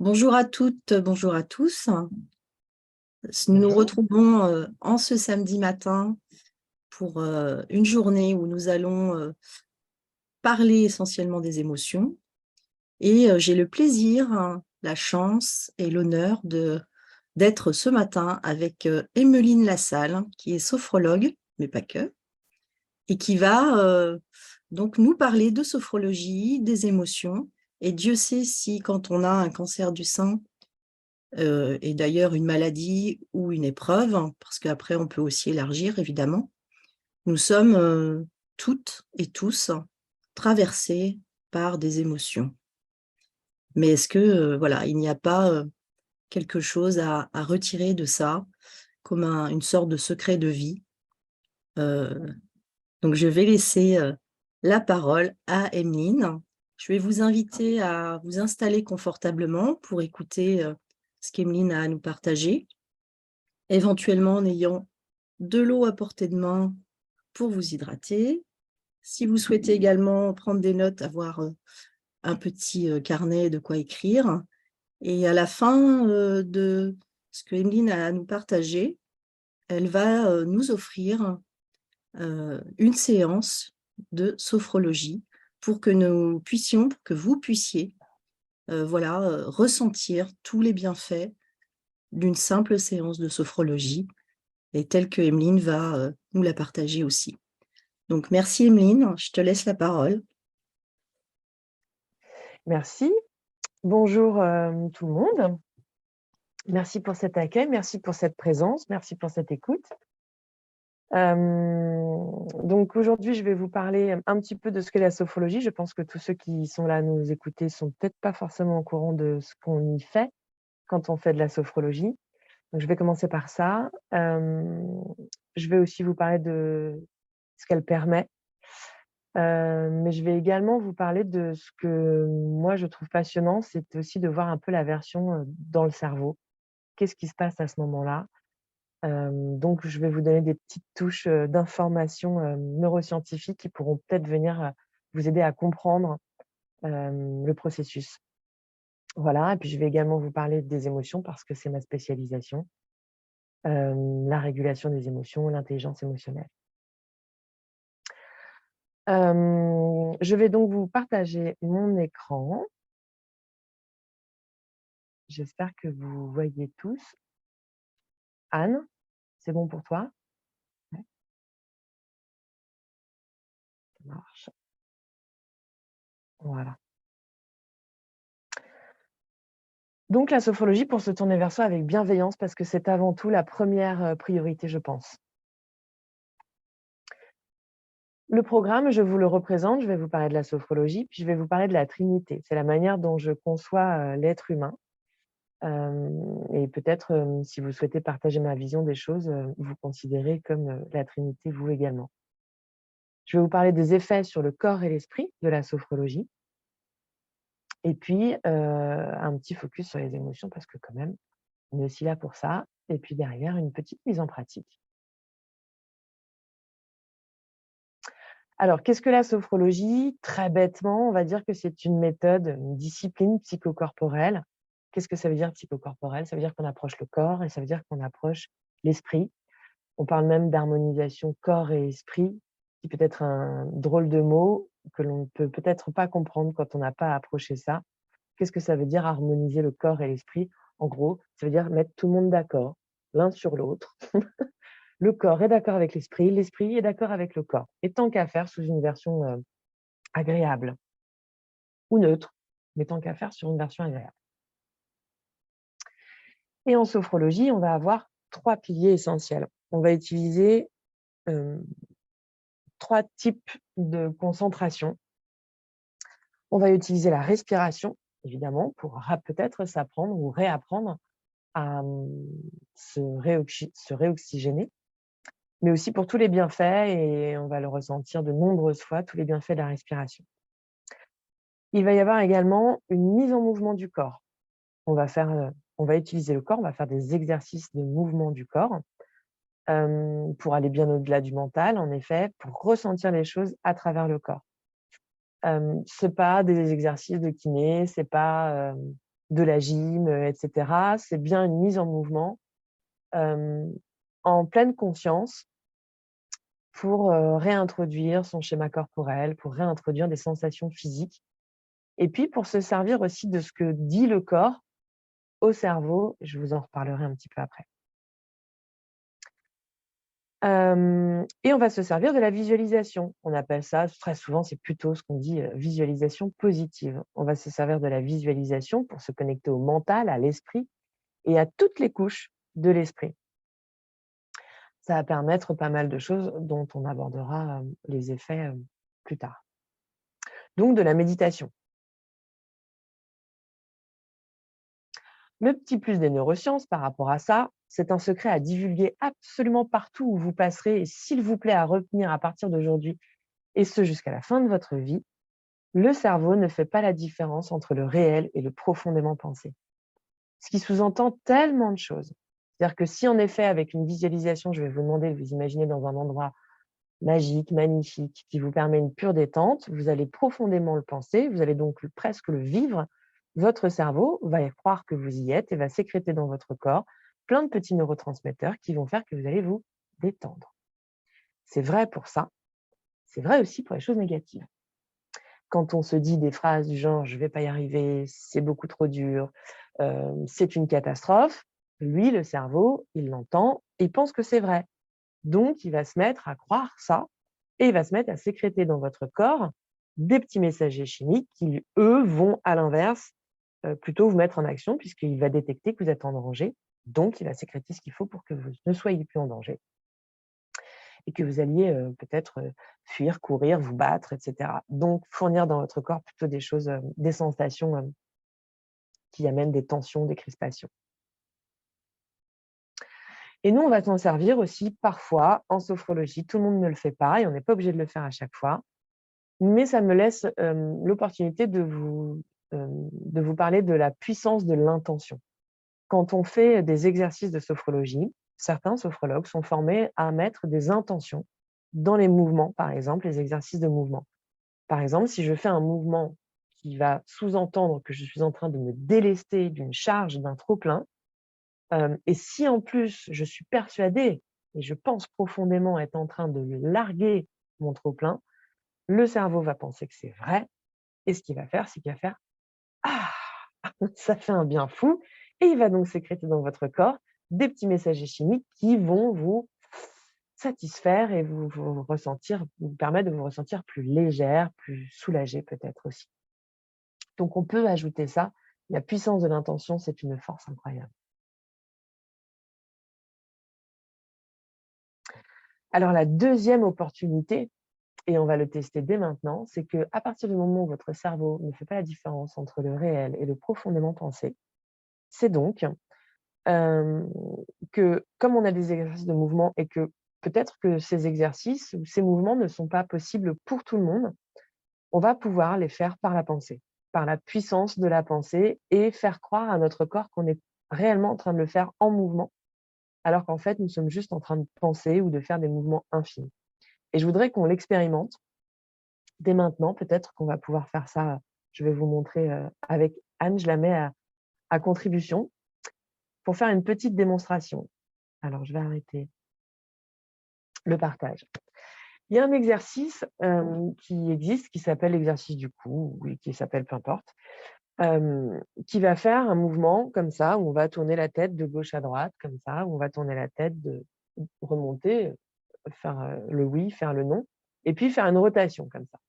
Bonjour à toutes, bonjour à tous. Nous nous Bonjour. retrouvons en ce samedi matin pour une journée où nous allons parler essentiellement des émotions. Et j'ai le plaisir, la chance et l'honneur d'être ce matin avec Emmeline Lassalle, qui est sophrologue, mais pas que, et qui va donc nous parler de sophrologie, des émotions. Et Dieu sait si quand on a un cancer du sein, et d'ailleurs une maladie ou une épreuve, parce qu'après on peut aussi élargir évidemment, nous sommes toutes et tous traversés par des émotions. Mais est-ce que voilà, il n'y a pas quelque chose à retirer de ça, comme une sorte de secret de vie? Euh, donc je vais laisser la parole à Emeline. Je vais vous inviter à vous installer confortablement pour écouter ce qu'Emeline a à nous partager, éventuellement en ayant de l'eau à portée de main pour vous hydrater. Si vous souhaitez également prendre des notes, avoir un petit carnet de quoi écrire. Et à la fin de ce que Emeline a à nous partager, elle va nous offrir une séance de sophrologie pour que nous puissions, pour que vous puissiez voilà, ressentir tous les bienfaits d'une simple séance de sophrologie, et telle que Emeline va nous la partager aussi. Donc, merci Emeline, je te laisse la parole. Merci. Bonjour tout le monde. Merci pour cet accueil, merci pour cette présence, merci pour cette écoute. Donc aujourd'hui, je vais vous parler un petit peu de ce qu'est la sophrologie. Je pense que tous ceux qui sont là à nous écouter sont peut-être pas forcément au courant de ce qu'on y fait quand on fait de la sophrologie. Donc je vais commencer par ça. Je vais aussi vous parler de ce qu'elle permet. Mais je vais également vous parler de ce que moi je trouve passionnant, c'est aussi de voir un peu la version, dans le cerveau. Qu'est-ce qui se passe à ce moment-là? Donc je vais vous donner des petites touches, d'informations, neuroscientifiques qui pourront peut-être venir, vous aider à comprendre, le processus. Voilà, et puis je vais également vous parler des émotions parce que c'est ma spécialisation, la régulation des émotions, l'intelligence émotionnelle. Je vais donc vous partager mon écran. J'espère que vous voyez tous. Anne, c'est bon pour toi? Ouais, ça marche. Voilà. Donc la sophrologie pour se tourner vers soi avec bienveillance parce que c'est avant tout la première priorité, je pense. Le programme, je vous le représente, je vais vous parler de la sophrologie, puis je vais vous parler de la Trinité. C'est la manière dont je conçois, l'être humain. Et peut-être, si vous souhaitez partager ma vision des choses, vous considérez comme, la Trinité, vous également. Je vais vous parler des effets sur le corps et l'esprit de la sophrologie. Et puis, un petit focus sur les émotions parce que quand même, on est aussi là pour ça. Et puis derrière, une petite mise en pratique. Alors, qu'est-ce que la sophrologie? Très bêtement, on va dire que c'est une méthode, une discipline psychocorporelle. Qu'est-ce que ça veut dire psychocorporelle? Ça veut dire qu'on approche le corps et ça veut dire qu'on approche l'esprit. On parle même d'harmonisation corps et esprit, qui peut être un drôle de mot que l'on ne peut peut-être pas comprendre quand on n'a pas approché ça. Qu'est-ce que ça veut dire harmoniser le corps et l'esprit? En gros, ça veut dire mettre tout le monde d'accord, l'un sur l'autre. Le corps est d'accord avec l'esprit est d'accord avec le corps. Et tant qu'à faire sous une version agréable ou neutre, mais tant qu'à faire sur une version agréable. Et en sophrologie, on va avoir 3 piliers essentiels. On va utiliser 3 types de concentration. On va utiliser la respiration, évidemment, pour peut-être s'apprendre ou réapprendre à se réoxygéner, mais aussi pour tous les bienfaits, et on va le ressentir de nombreuses fois, tous les bienfaits de la respiration. Il va y avoir également une mise en mouvement du corps. On va utiliser le corps, on va faire des exercices de mouvement du corps, pour aller bien au-delà du mental, en effet, pour ressentir les choses à travers le corps. C'est pas des exercices de kiné, c'est pas, de la gym, etc. C'est bien une mise en mouvement en pleine conscience pour réintroduire son schéma corporel, pour réintroduire des sensations physiques et puis pour se servir aussi de ce que dit le corps au cerveau. Je vous en reparlerai un petit peu après. Et on va se servir de la visualisation. On appelle ça, très souvent, c'est plutôt ce qu'on dit visualisation positive. On va se servir de la visualisation pour se connecter au mental, à l'esprit et à toutes les couches de l'esprit. Ça va permettre pas mal de choses dont on abordera les effets plus tard. Donc de la méditation. Le petit plus des neurosciences par rapport à ça, c'est un secret à divulguer absolument partout où vous passerez et s'il vous plaît à retenir à partir d'aujourd'hui et ce jusqu'à la fin de votre vie, le cerveau ne fait pas la différence entre le réel et le profondément pensé. Ce qui sous-entend tellement de choses. C'est-à-dire que si en effet, avec une visualisation, je vais vous demander de vous imaginer dans un endroit magique, magnifique, qui vous permet une pure détente, vous allez profondément le penser, vous allez donc presque le vivre, votre cerveau va croire que vous y êtes et va sécréter dans votre corps plein de petits neurotransmetteurs qui vont faire que vous allez vous détendre. C'est vrai pour ça, c'est vrai aussi pour les choses négatives. Quand on se dit des phrases du genre « je ne vais pas y arriver, c'est beaucoup trop dur, c'est une catastrophe », lui, le cerveau, il l'entend, il pense que c'est vrai. Donc, il va se mettre à croire ça et il va se mettre à sécréter dans votre corps des petits messagers chimiques qui, eux, vont à l'inverse plutôt vous mettre en action puisqu'il va détecter que vous êtes en danger. Donc, il va sécréter ce qu'il faut pour que vous ne soyez plus en danger et que vous alliez peut-être fuir, courir, vous battre, etc. Donc, fournir dans votre corps plutôt des choses, des sensations qui amènent des tensions, des crispations. Et nous, on va s'en servir aussi parfois en sophrologie. Tout le monde ne le fait pas et on n'est pas obligé de le faire à chaque fois. Mais ça me laisse l'opportunité de vous parler de la puissance de l'intention. Quand on fait des exercices de sophrologie, certains sophrologues sont formés à mettre des intentions dans les mouvements, par exemple, les exercices de mouvement. Par exemple, si je fais un mouvement qui va sous-entendre que je suis en train de me délester d'une charge, d'un trop-plein, et si en plus je suis persuadée et je pense profondément être en train de larguer mon trop-plein, le cerveau va penser que c'est vrai et ce qu'il va faire, c'est qu'il va faire « Ah !» Ça fait un bien fou et il va donc sécréter dans votre corps des petits messagers chimiques qui vont vous satisfaire et vous permettre de vous ressentir plus légère, plus soulagée peut-être aussi. Donc on peut ajouter ça. La puissance de l'intention, c'est une force incroyable. Alors la deuxième opportunité, et on va le tester dès maintenant, c'est qu'à partir du moment où votre cerveau ne fait pas la différence entre le réel et le profondément pensé, c'est donc que comme on a des exercices de mouvement et que peut-être que ces exercices ou ces mouvements ne sont pas possibles pour tout le monde, on va pouvoir les faire par la pensée, par la puissance de la pensée et faire croire à notre corps qu'on est réellement en train de le faire en mouvement, alors qu'en fait, nous sommes juste en train de penser ou de faire des mouvements infinis. Et je voudrais qu'on l'expérimente dès maintenant. Peut-être qu'on va pouvoir faire ça. Je vais vous montrer avec Anne, je la mets à contribution pour faire une petite démonstration. Alors, je vais arrêter le partage. Il y a un exercice qui existe, qui s'appelle l'exercice du cou, ou qui s'appelle peu importe, qui va faire un mouvement comme ça, où on va tourner la tête de gauche à droite, comme ça, où on va tourner la tête, de remonter, faire le oui, faire le non, et puis faire une rotation comme ça.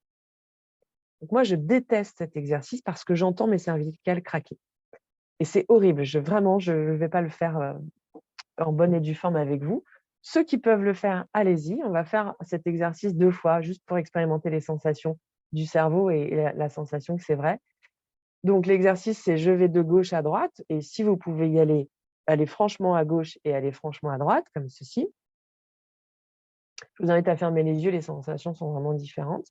Donc moi, je déteste cet exercice parce que j'entends mes cervicales craquer. Et c'est horrible. Vraiment, je ne vais pas le faire en bonne et due forme avec vous. Ceux qui peuvent le faire, allez-y. On va faire cet exercice 2 fois, juste pour expérimenter les sensations du cerveau et la sensation que c'est vrai. Donc l'exercice, c'est je vais de gauche à droite. Et si vous pouvez y aller, allez franchement à gauche et allez franchement à droite, comme ceci. Je vous invite à fermer les yeux, les sensations sont vraiment différentes.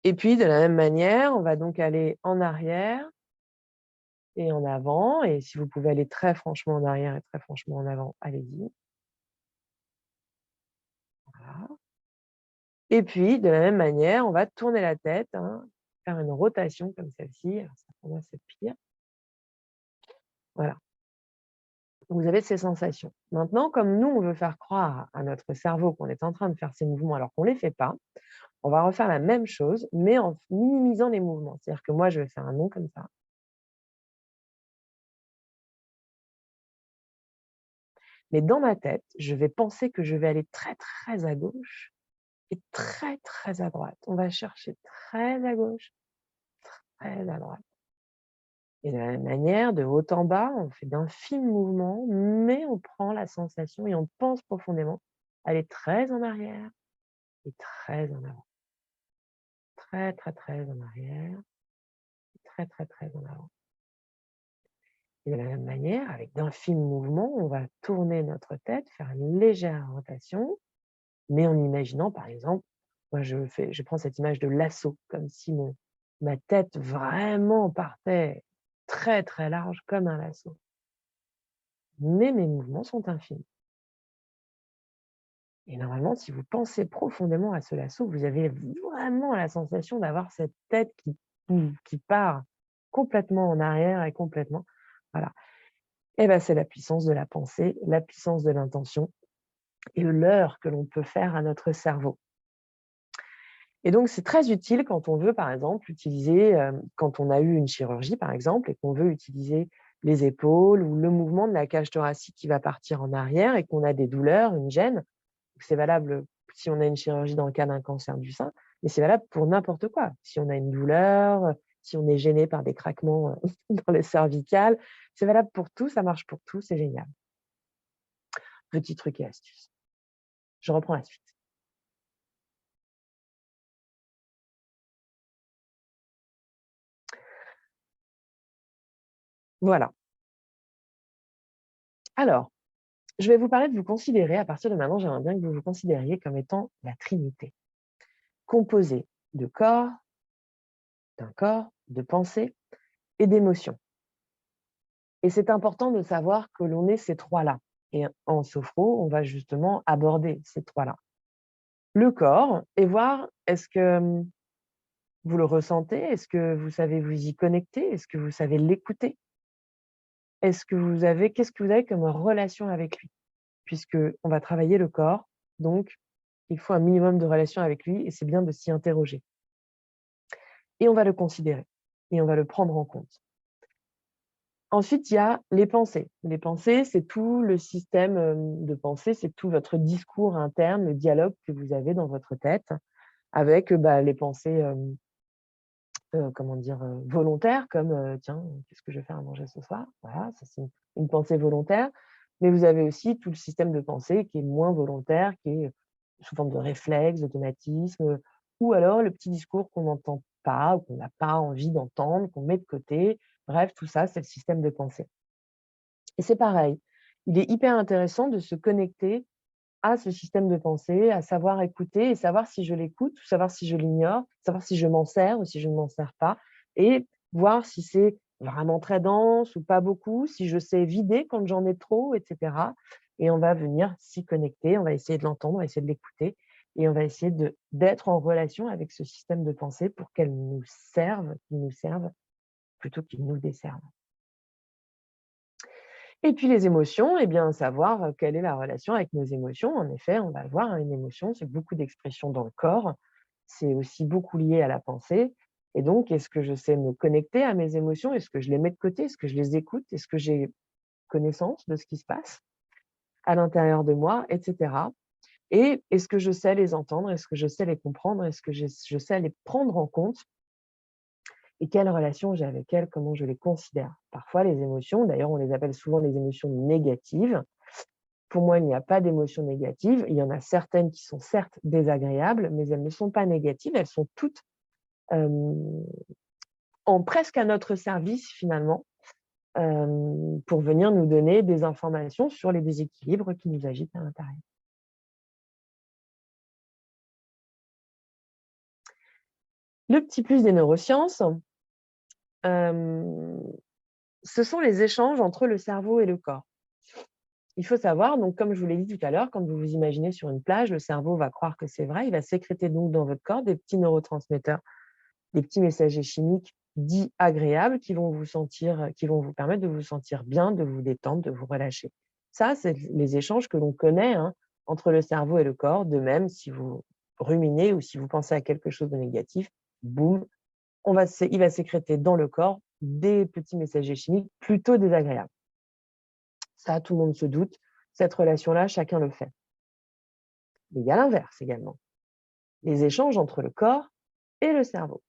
Et puis, de la même manière, on va donc aller en arrière et en avant. Et si vous pouvez aller très franchement en arrière et très franchement en avant, allez-y. Voilà. Et puis, de la même manière, on va tourner la tête, hein, faire une rotation comme celle-ci. Alors, ça, pour moi, c'est pire. Voilà. Vous avez ces sensations. Maintenant, comme nous, on veut faire croire à notre cerveau qu'on est en train de faire ces mouvements alors qu'on ne les fait pas, on va refaire la même chose, mais en minimisant les mouvements. C'est-à-dire que moi, je vais faire un nom comme ça. Mais dans ma tête, je vais penser que je vais aller très, très à gauche et très, très à droite. On va chercher très à gauche, très à droite. Et de la même manière, de haut en bas, on fait d'infimes mouvements, mais on prend la sensation et on pense profondément aller très en arrière et très en avant. Très, très, très en arrière, et très, très, très en avant. Et de la même manière, avec d'infimes mouvements, on va tourner notre tête, faire une légère rotation, mais en imaginant, par exemple, moi je prends cette image de lasso, comme si ma tête vraiment partait très, très large comme un lasso. Mais mes mouvements sont infimes. Et normalement, si vous pensez profondément à ce lasso, vous avez vraiment la sensation d'avoir cette tête qui part complètement en arrière et complètement. Voilà. Et ben, c'est la puissance de la pensée, la puissance de l'intention et le leurre que l'on peut faire à notre cerveau. Et donc, c'est très utile quand on veut, par exemple, utiliser, quand on a eu une chirurgie, par exemple, et qu'on veut utiliser les épaules ou le mouvement de la cage thoracique qui va partir en arrière et qu'on a des douleurs, une gêne. C'est valable si on a une chirurgie dans le cas d'un cancer du sein, mais c'est valable pour n'importe quoi. Si on a une douleur, si on est gêné par des craquements dans les cervicales, c'est valable pour tout, ça marche pour tout, c'est génial. Petit truc et astuce. Je reprends la suite. Voilà. Alors, je vais vous parler de vous considérer, à partir de maintenant, j'aimerais bien que vous vous considériez comme étant la Trinité, composée de corps, d'un corps, de pensée et d'émotions. Et c'est important de savoir que l'on est ces trois-là. Et en sophro, on va justement aborder ces trois-là. Le corps, et voir est-ce que vous le ressentez? Est-ce que vous savez vous y connecter? Est-ce que vous savez l'écouter? Qu'est-ce que vous avez comme relation avec lui? Puisqu'on va travailler le corps, donc il faut un minimum de relation avec lui et c'est bien de s'y interroger. Et on va le considérer et on va le prendre en compte. Ensuite, il y a les pensées. Les pensées, c'est tout le système de pensée, c'est tout votre discours interne, le dialogue que vous avez dans votre tête avec les pensées volontaires comme tiens, qu'est-ce que je vais faire à manger ce soir? Voilà, ça c'est une pensée volontaire. Mais vous avez aussi tout le système de pensée qui est moins volontaire, qui est sous forme de réflexe, d'automatisme, ou alors le petit discours qu'on n'entend pas ou qu'on n'a pas envie d'entendre, qu'on met de côté. Bref, tout ça, c'est le système de pensée. Et c'est pareil, il est hyper intéressant de se connecter à ce système de pensée, à savoir écouter et savoir si je l'écoute ou savoir si je l'ignore, savoir si je m'en sers ou si je ne m'en sers pas et voir si c'est vraiment très dense ou pas beaucoup, si je sais vider quand j'en ai trop, et cetera. Et on va venir s'y connecter, on va essayer de l'entendre, on va essayer de l'écouter et on va essayer d'être en relation avec ce système de pensée pour qu'il nous serve plutôt qu'il nous desserve. Et puis les émotions, eh bien, savoir quelle est la relation avec nos émotions. En effet, on va le voir, hein, une émotion, c'est beaucoup d'expressions dans le corps. C'est aussi beaucoup lié à la pensée. Et donc, est-ce que je sais me connecter à mes émotions? Est-ce que je les mets de côté? Est-ce que je les écoute? Est-ce que j'ai connaissance de ce qui se passe à l'intérieur de moi, etc. Et est-ce que je sais les entendre? Est-ce que je sais les comprendre? Est-ce que je sais les prendre en compte? Et quelle relation j'ai avec elles, comment je les considère. Parfois, les émotions, d'ailleurs, on les appelle souvent les émotions négatives. Pour moi, il n'y a pas d'émotions négatives. Il y en a certaines qui sont certes désagréables, mais elles ne sont pas négatives. Elles sont toutes presque à notre service, finalement, pour venir nous donner des informations sur les déséquilibres qui nous agitent à l'intérieur. Le petit plus des neurosciences, ce sont les échanges entre le cerveau et le corps. Il faut savoir, donc comme je vous l'ai dit tout à l'heure, quand vous vous imaginez sur une plage, le cerveau va croire que c'est vrai, il va sécréter donc dans votre corps des petits neurotransmetteurs des petits messagers chimiques dits agréables qui vont vous permettre de vous sentir bien, de vous détendre, de vous relâcher. Ça, c'est les échanges que l'on connaît, hein, entre le cerveau et le corps. De même, si vous ruminez ou si vous pensez à quelque chose de négatif, boum, il va sécréter dans le corps des petits messagers chimiques plutôt désagréables. Ça, tout le monde se doute. Cette relation-là, chacun le fait. Mais il y a l'inverse également. Les échanges entre le corps et le cerveau.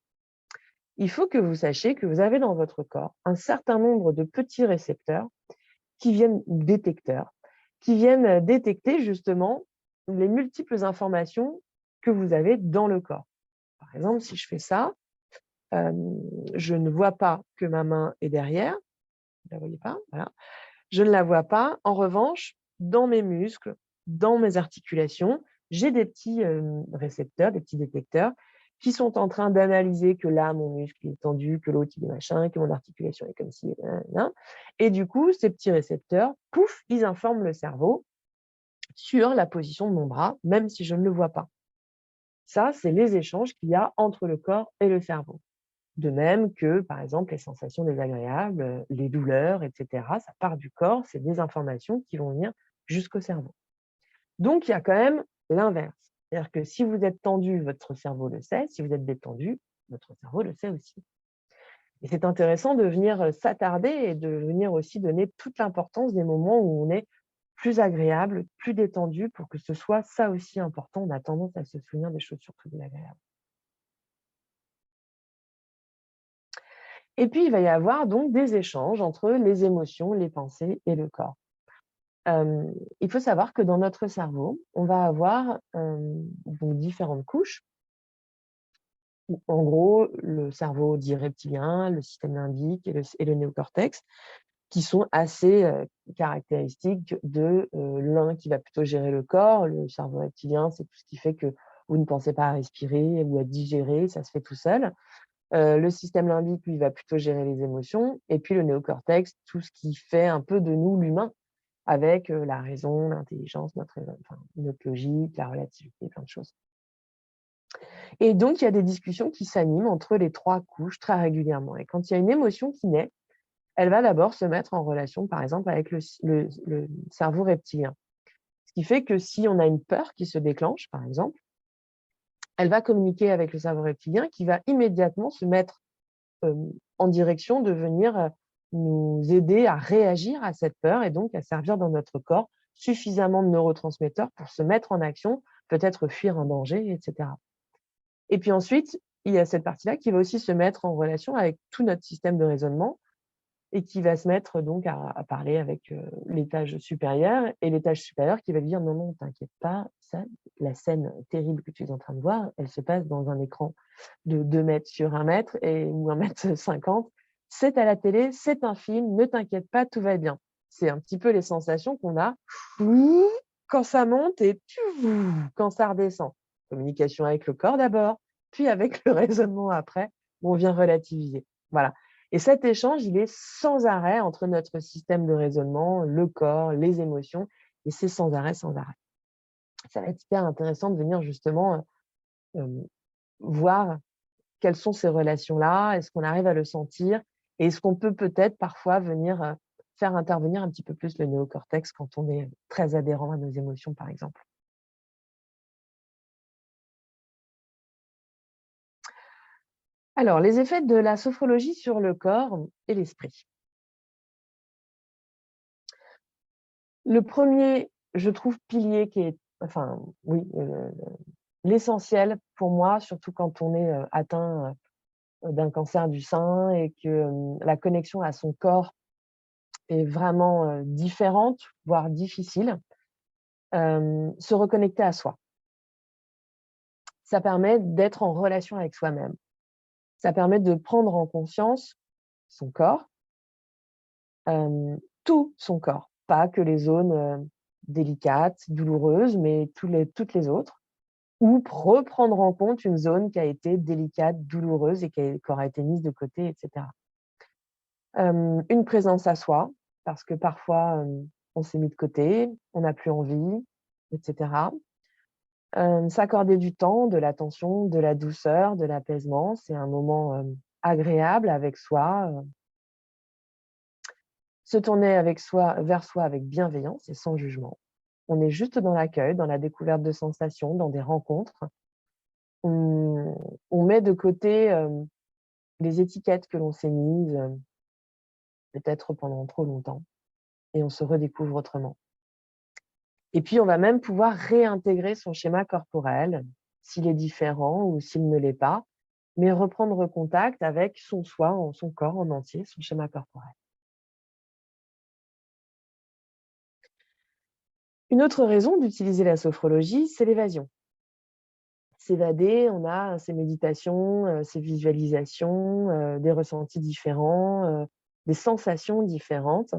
Il faut que vous sachiez que vous avez dans votre corps un certain nombre de petits récepteurs détecteurs, qui viennent détecter justement les multiples informations que vous avez dans le corps. Par exemple, si je fais ça, je ne vois pas que ma main est derrière. Vous ne la voyez pas, voilà. Je ne la vois pas. En revanche, dans mes muscles, dans mes articulations, j'ai des petits récepteurs, des petits détecteurs qui sont en train d'analyser que là, mon muscle est tendu, que l'autre, il est machin, que mon articulation est comme ci, et du coup, ces petits récepteurs, pouf, ils informent le cerveau sur la position de mon bras, même si je ne le vois pas. Ça, c'est les échanges qu'il y a entre le corps et le cerveau. De même que, par exemple, les sensations désagréables, les douleurs, etc., ça part du corps, c'est des informations qui vont venir jusqu'au cerveau. Donc, il y a quand même l'inverse. C'est-à-dire que si vous êtes tendu, votre cerveau le sait. Si vous êtes détendu, votre cerveau le sait aussi. Et c'est intéressant de venir s'attarder et de venir aussi donner toute l'importance des moments où on est plus agréable, plus détendu, pour que ce soit ça aussi important. On a tendance à se souvenir des choses surtout désagréables. Et puis, il va y avoir donc des échanges entre les émotions, les pensées et le corps. Il faut savoir que dans notre cerveau, on va avoir différentes couches. En gros, le cerveau dit reptilien, le système limbique et le néocortex, qui sont assez caractéristiques de l'un qui va plutôt gérer le corps. Le cerveau reptilien, c'est tout ce qui fait que vous ne pensez pas à respirer ou à digérer, ça se fait tout seul. Le système limbique, lui, va plutôt gérer les émotions. Et puis le néocortex, tout ce qui fait un peu de nous l'humain, avec la raison, l'intelligence, notre logique, la relativité, plein de choses. Et donc, il y a des discussions qui s'animent entre les trois couches très régulièrement. Et quand il y a une émotion qui naît, elle va d'abord se mettre en relation, par exemple, avec le cerveau reptilien. Ce qui fait que si on a une peur qui se déclenche, par exemple, elle va communiquer avec le cerveau reptilien qui va immédiatement se mettre en direction de venir nous aider à réagir à cette peur et donc à servir dans notre corps suffisamment de neurotransmetteurs pour se mettre en action, peut-être fuir un danger, etc. Et puis ensuite, il y a cette partie-là qui va aussi se mettre en relation avec tout notre système de raisonnement et qui va se mettre donc à parler avec l'étage supérieur, et l'étage supérieur qui va lui dire: «Non, non, t'inquiète pas, ça, la scène terrible que tu es en train de voir, elle se passe dans un écran de 2 mètres sur 1 mètre ou 1,50 m. C'est à la télé, c'est un film, ne t'inquiète pas, tout va bien». C'est un petit peu les sensations qu'on a quand ça monte et quand ça redescend. Communication avec le corps d'abord, puis avec le raisonnement après, où on vient relativiser. Voilà. Et cet échange, il est sans arrêt entre notre système de raisonnement, le corps, les émotions, et c'est sans arrêt, sans arrêt. Ça va être hyper intéressant de venir justement voir quelles sont ces relations-là, est-ce qu'on arrive à le sentir, et est-ce qu'on peut peut-être parfois venir faire intervenir un petit peu plus le néocortex quand on est très adhérent à nos émotions, par exemple. Alors, les effets de la sophrologie sur le corps et l'esprit. Le premier, je trouve, pilier qui est, enfin, oui, l'essentiel pour moi, surtout quand on est atteint d'un cancer du sein et que la connexion à son corps est vraiment différente, voire difficile, se reconnecter à soi. Ça permet d'être en relation avec soi-même. Ça permet de prendre en conscience son corps, tout son corps, pas que les zones délicates, douloureuses, mais toutes les autres, ou reprendre en compte une zone qui a été délicate, douloureuse et qui aura été mise de côté, etc. Une présence à soi, parce que parfois, on s'est mis de côté, on n'a plus envie, etc. S'accorder du temps, de l'attention, de la douceur, de l'apaisement, c'est un moment, agréable avec soi, se tourner vers soi avec bienveillance et sans jugement. On est juste dans l'accueil, dans la découverte de sensations, dans des rencontres. On met de côté, les étiquettes que l'on s'est mises, peut-être pendant trop longtemps et on se redécouvre autrement. Et puis on va même pouvoir réintégrer son schéma corporel, s'il est différent ou s'il ne l'est pas, mais reprendre contact avec son soi, son corps en entier, son schéma corporel. Une autre raison d'utiliser la sophrologie, c'est l'évasion. S'évader, on a ces méditations, ces visualisations, des ressentis différents, des sensations différentes.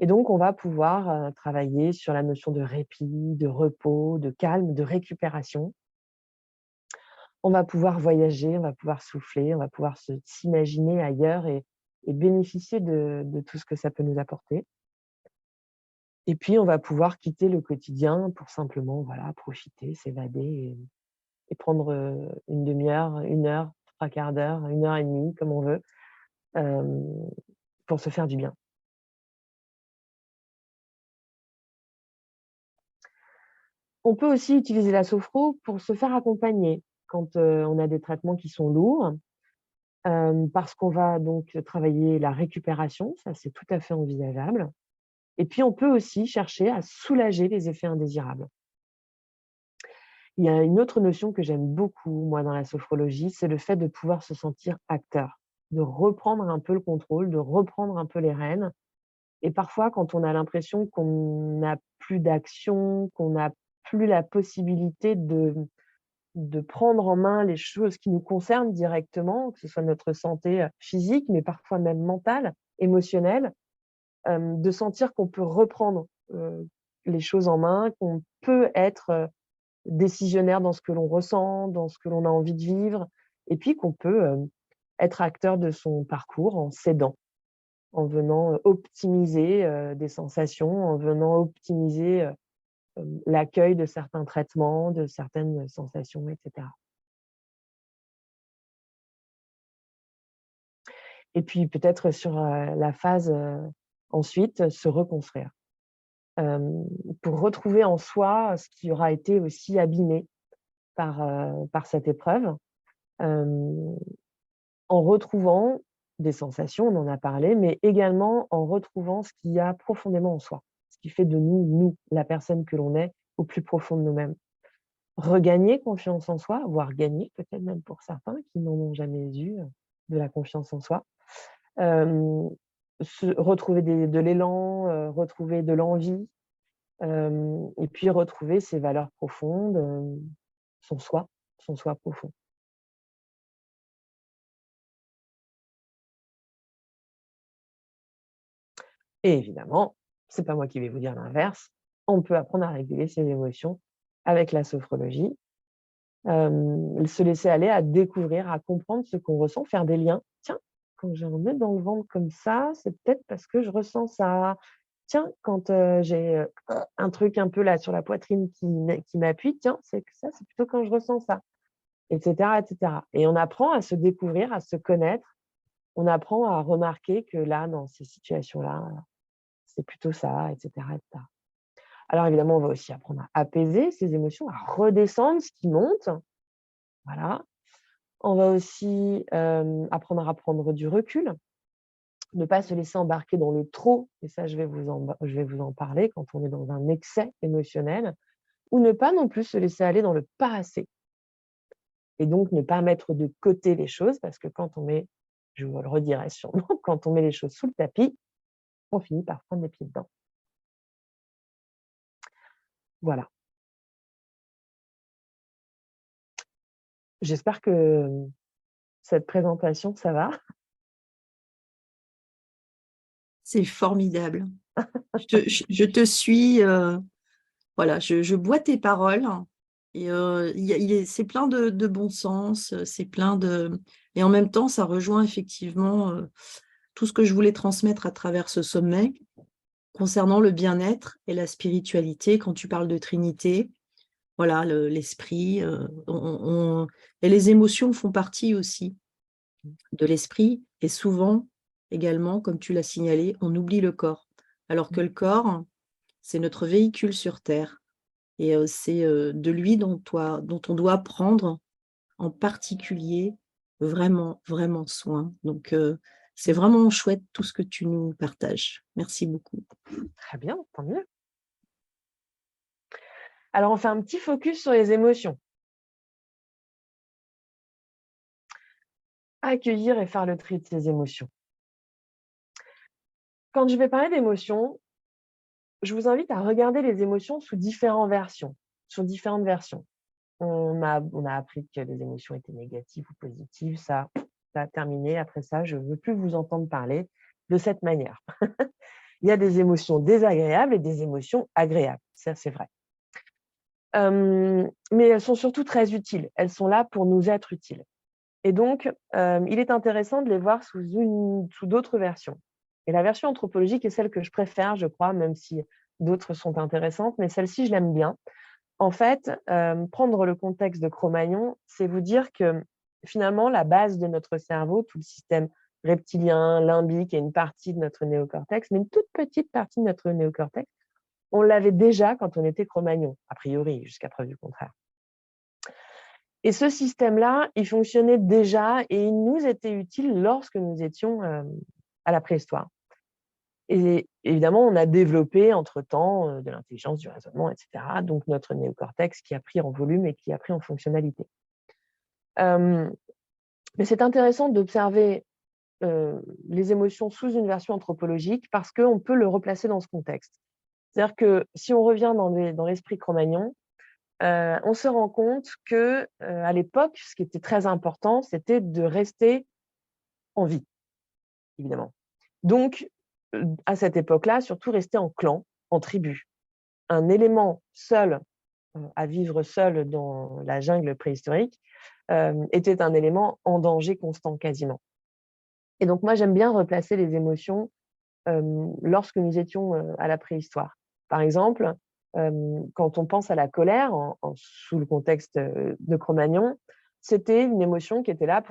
Et donc, on va pouvoir travailler sur la notion de répit, de repos, de calme, de récupération. On va pouvoir voyager, on va pouvoir souffler, on va pouvoir s'imaginer ailleurs et bénéficier de tout ce que ça peut nous apporter. Et puis, on va pouvoir quitter le quotidien pour simplement voilà, profiter, s'évader et prendre une demi-heure, 1 heure, 3/4 d'heure, 1 heure et demie, comme on veut, pour se faire du bien. On peut aussi utiliser la sophro pour se faire accompagner quand on a des traitements qui sont lourds, parce qu'on va donc travailler la récupération, ça c'est tout à fait envisageable. Et puis on peut aussi chercher à soulager les effets indésirables. Il y a une autre notion que j'aime beaucoup, moi, dans la sophrologie, c'est le fait de pouvoir se sentir acteur, de reprendre un peu le contrôle, de reprendre un peu les rênes. Et parfois, quand on a l'impression qu'on n'a plus d'action, qu'on n'a plus la possibilité de prendre en main les choses qui nous concernent directement, que ce soit notre santé physique, mais parfois même mentale, émotionnelle, de sentir qu'on peut reprendre les choses en main, qu'on peut être décisionnaire dans ce que l'on ressent, dans ce que l'on a envie de vivre, et puis qu'on peut être acteur de son parcours en s'aidant, en venant optimiser des sensations, en venant optimiser l'accueil de certains traitements, de certaines sensations, etc. Et puis peut-être sur la phase ensuite, se reconstruire. Pour retrouver en soi ce qui aura été aussi abîmé par cette épreuve, en retrouvant des sensations, on en a parlé, mais également en retrouvant ce qu'il y a profondément en soi, ce qui fait de nous, nous, la personne que l'on est au plus profond de nous-mêmes. Regagner confiance en soi, voire gagner peut-être même pour certains qui n'en ont jamais eu de la confiance en soi. Retrouver de l'élan, retrouver de l'envie, et puis retrouver ses valeurs profondes, son soi profond. Et évidemment, c'est pas moi qui vais vous dire l'inverse, on peut apprendre à réguler ses émotions avec la sophrologie, se laisser aller à découvrir, à comprendre ce qu'on ressent, faire des liens. Tiens, quand j'ai un nœud dans le ventre comme ça, c'est peut-être parce que je ressens ça. Tiens, quand j'ai un truc un peu là sur la poitrine qui m'appuie, tiens, c'est que ça, c'est plutôt quand je ressens ça, etc., etc. Et on apprend à se découvrir, à se connaître. On apprend à remarquer que là, dans ces situations-là, c'est plutôt ça, etc., etc. Alors évidemment, on va aussi apprendre à apaiser ses émotions, à redescendre ce qui monte. Voilà. On va aussi apprendre à prendre du recul, ne pas se laisser embarquer dans le trop, et ça, je vais vous en parler quand on est dans un excès émotionnel, ou ne pas non plus se laisser aller dans le pas assez. Et donc, ne pas mettre de côté les choses, parce que quand on met, je vous le redirai sûrement, quand on met les choses sous le tapis, on finit par prendre les pieds dedans. Voilà. J'espère que cette présentation, ça va. C'est formidable. Je te suis, voilà, je bois tes paroles et c'est plein de bon sens, c'est plein de et en même temps, ça rejoint effectivement, tout ce que je voulais transmettre à travers ce sommet concernant le bien-être et la spiritualité. Quand tu parles de Trinité, voilà, l'esprit. Et les émotions font partie aussi de l'esprit. Et souvent, également, comme tu l'as signalé, on oublie le corps. Alors que le corps, c'est notre véhicule sur Terre. Et c'est de lui dont on doit prendre en particulier vraiment, vraiment soin. Donc, c'est vraiment chouette tout ce que tu nous partages. Merci beaucoup. Très bien, tant mieux. Alors, on fait un petit focus sur les émotions. Accueillir et faire le tri de ses émotions. Quand je vais parler d'émotions, je vous invite à regarder les émotions sous différentes versions. On a appris que les émotions étaient négatives ou positives. Ça a terminé. Après ça, je ne veux plus vous entendre parler de cette manière. Il y a des émotions désagréables et des émotions agréables. Ça, c'est vrai. Mais elles sont surtout très utiles. Elles sont là pour nous être utiles. Et donc, il est intéressant de les voir sous d'autres versions. Et la version anthropologique est celle que je préfère, je crois, même si d'autres sont intéressantes, mais celle-ci, je l'aime bien. En fait, prendre le contexte de Cro-Magnon, c'est vous dire que finalement, la base de notre cerveau, tout le système reptilien, limbique et une partie de notre néocortex, mais une toute petite partie de notre néocortex, on l'avait déjà quand on était Cro-Magnon, a priori, jusqu'à preuve du contraire. Et ce système-là, il fonctionnait déjà et il nous était utile lorsque nous étions à la préhistoire. Et évidemment, on a développé entre-temps de l'intelligence, du raisonnement, etc. Donc, notre néocortex qui a pris en volume et qui a pris en fonctionnalité. Mais c'est intéressant d'observer les émotions sous une version anthropologique parce qu'on peut le replacer dans ce contexte. C'est-à-dire que si on revient dans l'esprit Cro-Magnon, on se rend compte qu'à l'époque, ce qui était très important, c'était de rester en vie, évidemment. Donc, à cette époque-là, surtout rester en clan, en tribu. Un élément seul, à vivre seul dans la jungle préhistorique, était un élément en danger constant quasiment. Et donc moi, j'aime bien replacer les émotions lorsque nous étions à la préhistoire. Par exemple, quand on pense à la colère, sous le contexte de Cro-Magnon, c'était une émotion qui était là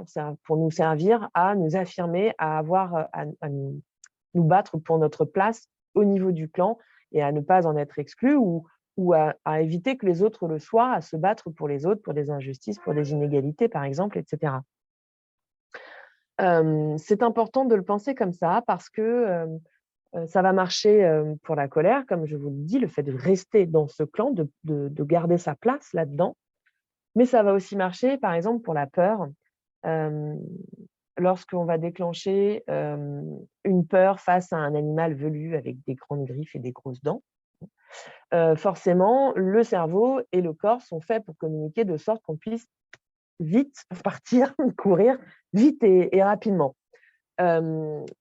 pour nous servir à nous affirmer, à nous battre pour notre place au niveau du clan et à ne pas en être exclus ou à éviter que les autres le soient, à se battre pour les autres, pour des injustices, pour des inégalités, par exemple, etc. C'est important de le penser comme ça parce que ça va marcher pour la colère, comme je vous le dis, le fait de rester dans ce clan, de garder sa place là-dedans. Mais ça va aussi marcher, par exemple, pour la peur. Lorsqu'on va déclencher une peur face à un animal velu avec des grandes griffes et des grosses dents, forcément, le cerveau et le corps sont faits pour communiquer de sorte qu'on puisse vite partir, courir vite et rapidement.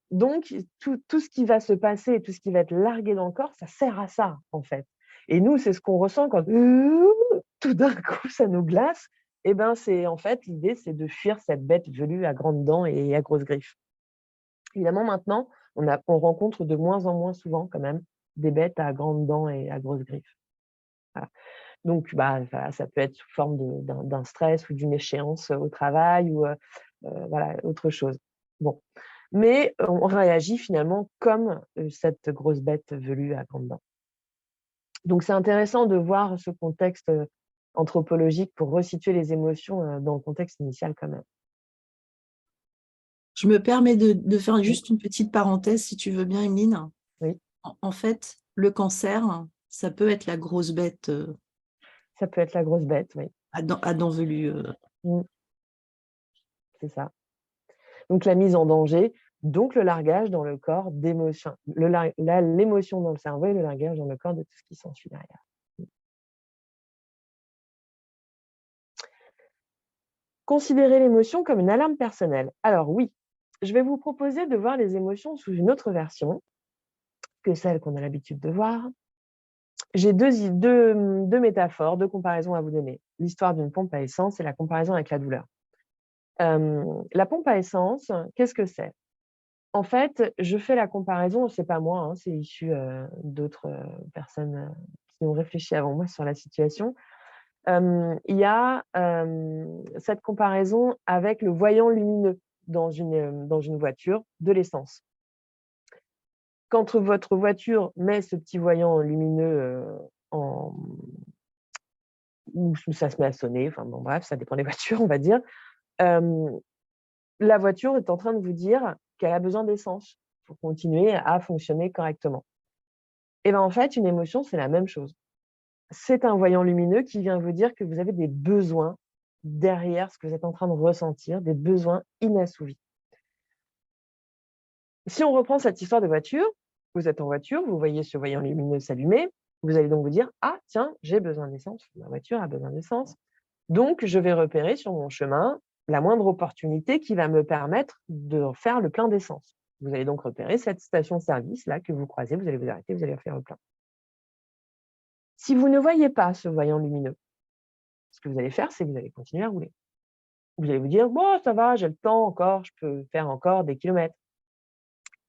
Donc, tout ce qui va se passer et tout ce qui va être largué dans le corps, ça sert à ça, en fait. Et nous, c'est ce qu'on ressent quand tout d'un coup, ça nous glace. Eh ben, en fait, l'idée, c'est de fuir cette bête velue à grandes dents et à grosses griffes. Évidemment, maintenant, on rencontre de moins en moins souvent, quand même, des bêtes à grandes dents et à grosses griffes. Voilà. Donc, voilà, ça peut être sous forme d'un stress ou d'une échéance au travail ou voilà, autre chose. Bon. Mais on réagit finalement comme cette grosse bête velue à grandes dents. Donc, c'est intéressant de voir ce contexte anthropologique pour resituer les émotions dans le contexte initial quand même. Je me permets de faire juste une petite parenthèse, si tu veux bien, Emeline. Oui. En fait, le cancer, ça peut être la grosse bête Ça peut être la grosse bête, oui. à dents velues. C'est ça. Donc, la mise en danger, donc le largage dans le corps d'émotions. L'émotion dans le cerveau et le largage dans le corps de tout ce qui s'ensuit derrière. Considérer l'émotion comme une alarme personnelle. Alors oui, je vais vous proposer de voir les émotions sous une autre version que celle qu'on a l'habitude de voir. J'ai deux métaphores, deux comparaisons à vous donner. L'histoire d'une pompe à essence et la comparaison avec la douleur. La pompe à essence, qu'est-ce que c'est? En fait, je fais la comparaison, c'est pas moi, c'est issu d'autres personnes qui ont réfléchi avant moi sur la situation. Il y a cette comparaison avec le voyant lumineux dans une voiture, de l'essence. Quand votre voiture met ce petit voyant lumineux en ou ça se met à sonner, enfin bon bref, ça dépend des voitures, on va dire. La voiture est en train de vous dire qu'elle a besoin d'essence pour continuer à fonctionner correctement. Et ben en fait, une émotion, c'est la même chose. C'est un voyant lumineux qui vient vous dire que vous avez des besoins derrière ce que vous êtes en train de ressentir, des besoins inassouvis. Si on reprend cette histoire de voiture, vous êtes en voiture, vous voyez ce voyant lumineux s'allumer, vous allez donc vous dire: «Ah tiens, j'ai besoin d'essence, ma voiture a besoin d'essence, donc je vais repérer sur mon chemin la moindre opportunité qui va me permettre de faire le plein d'essence». Vous allez donc repérer cette station-service là que vous croisez, vous allez vous arrêter, vous allez faire le plein. Si vous ne voyez pas ce voyant lumineux, ce que vous allez faire, c'est que vous allez continuer à rouler. Vous allez vous dire: «Bon, ça va, j'ai le temps encore, je peux faire encore des kilomètres»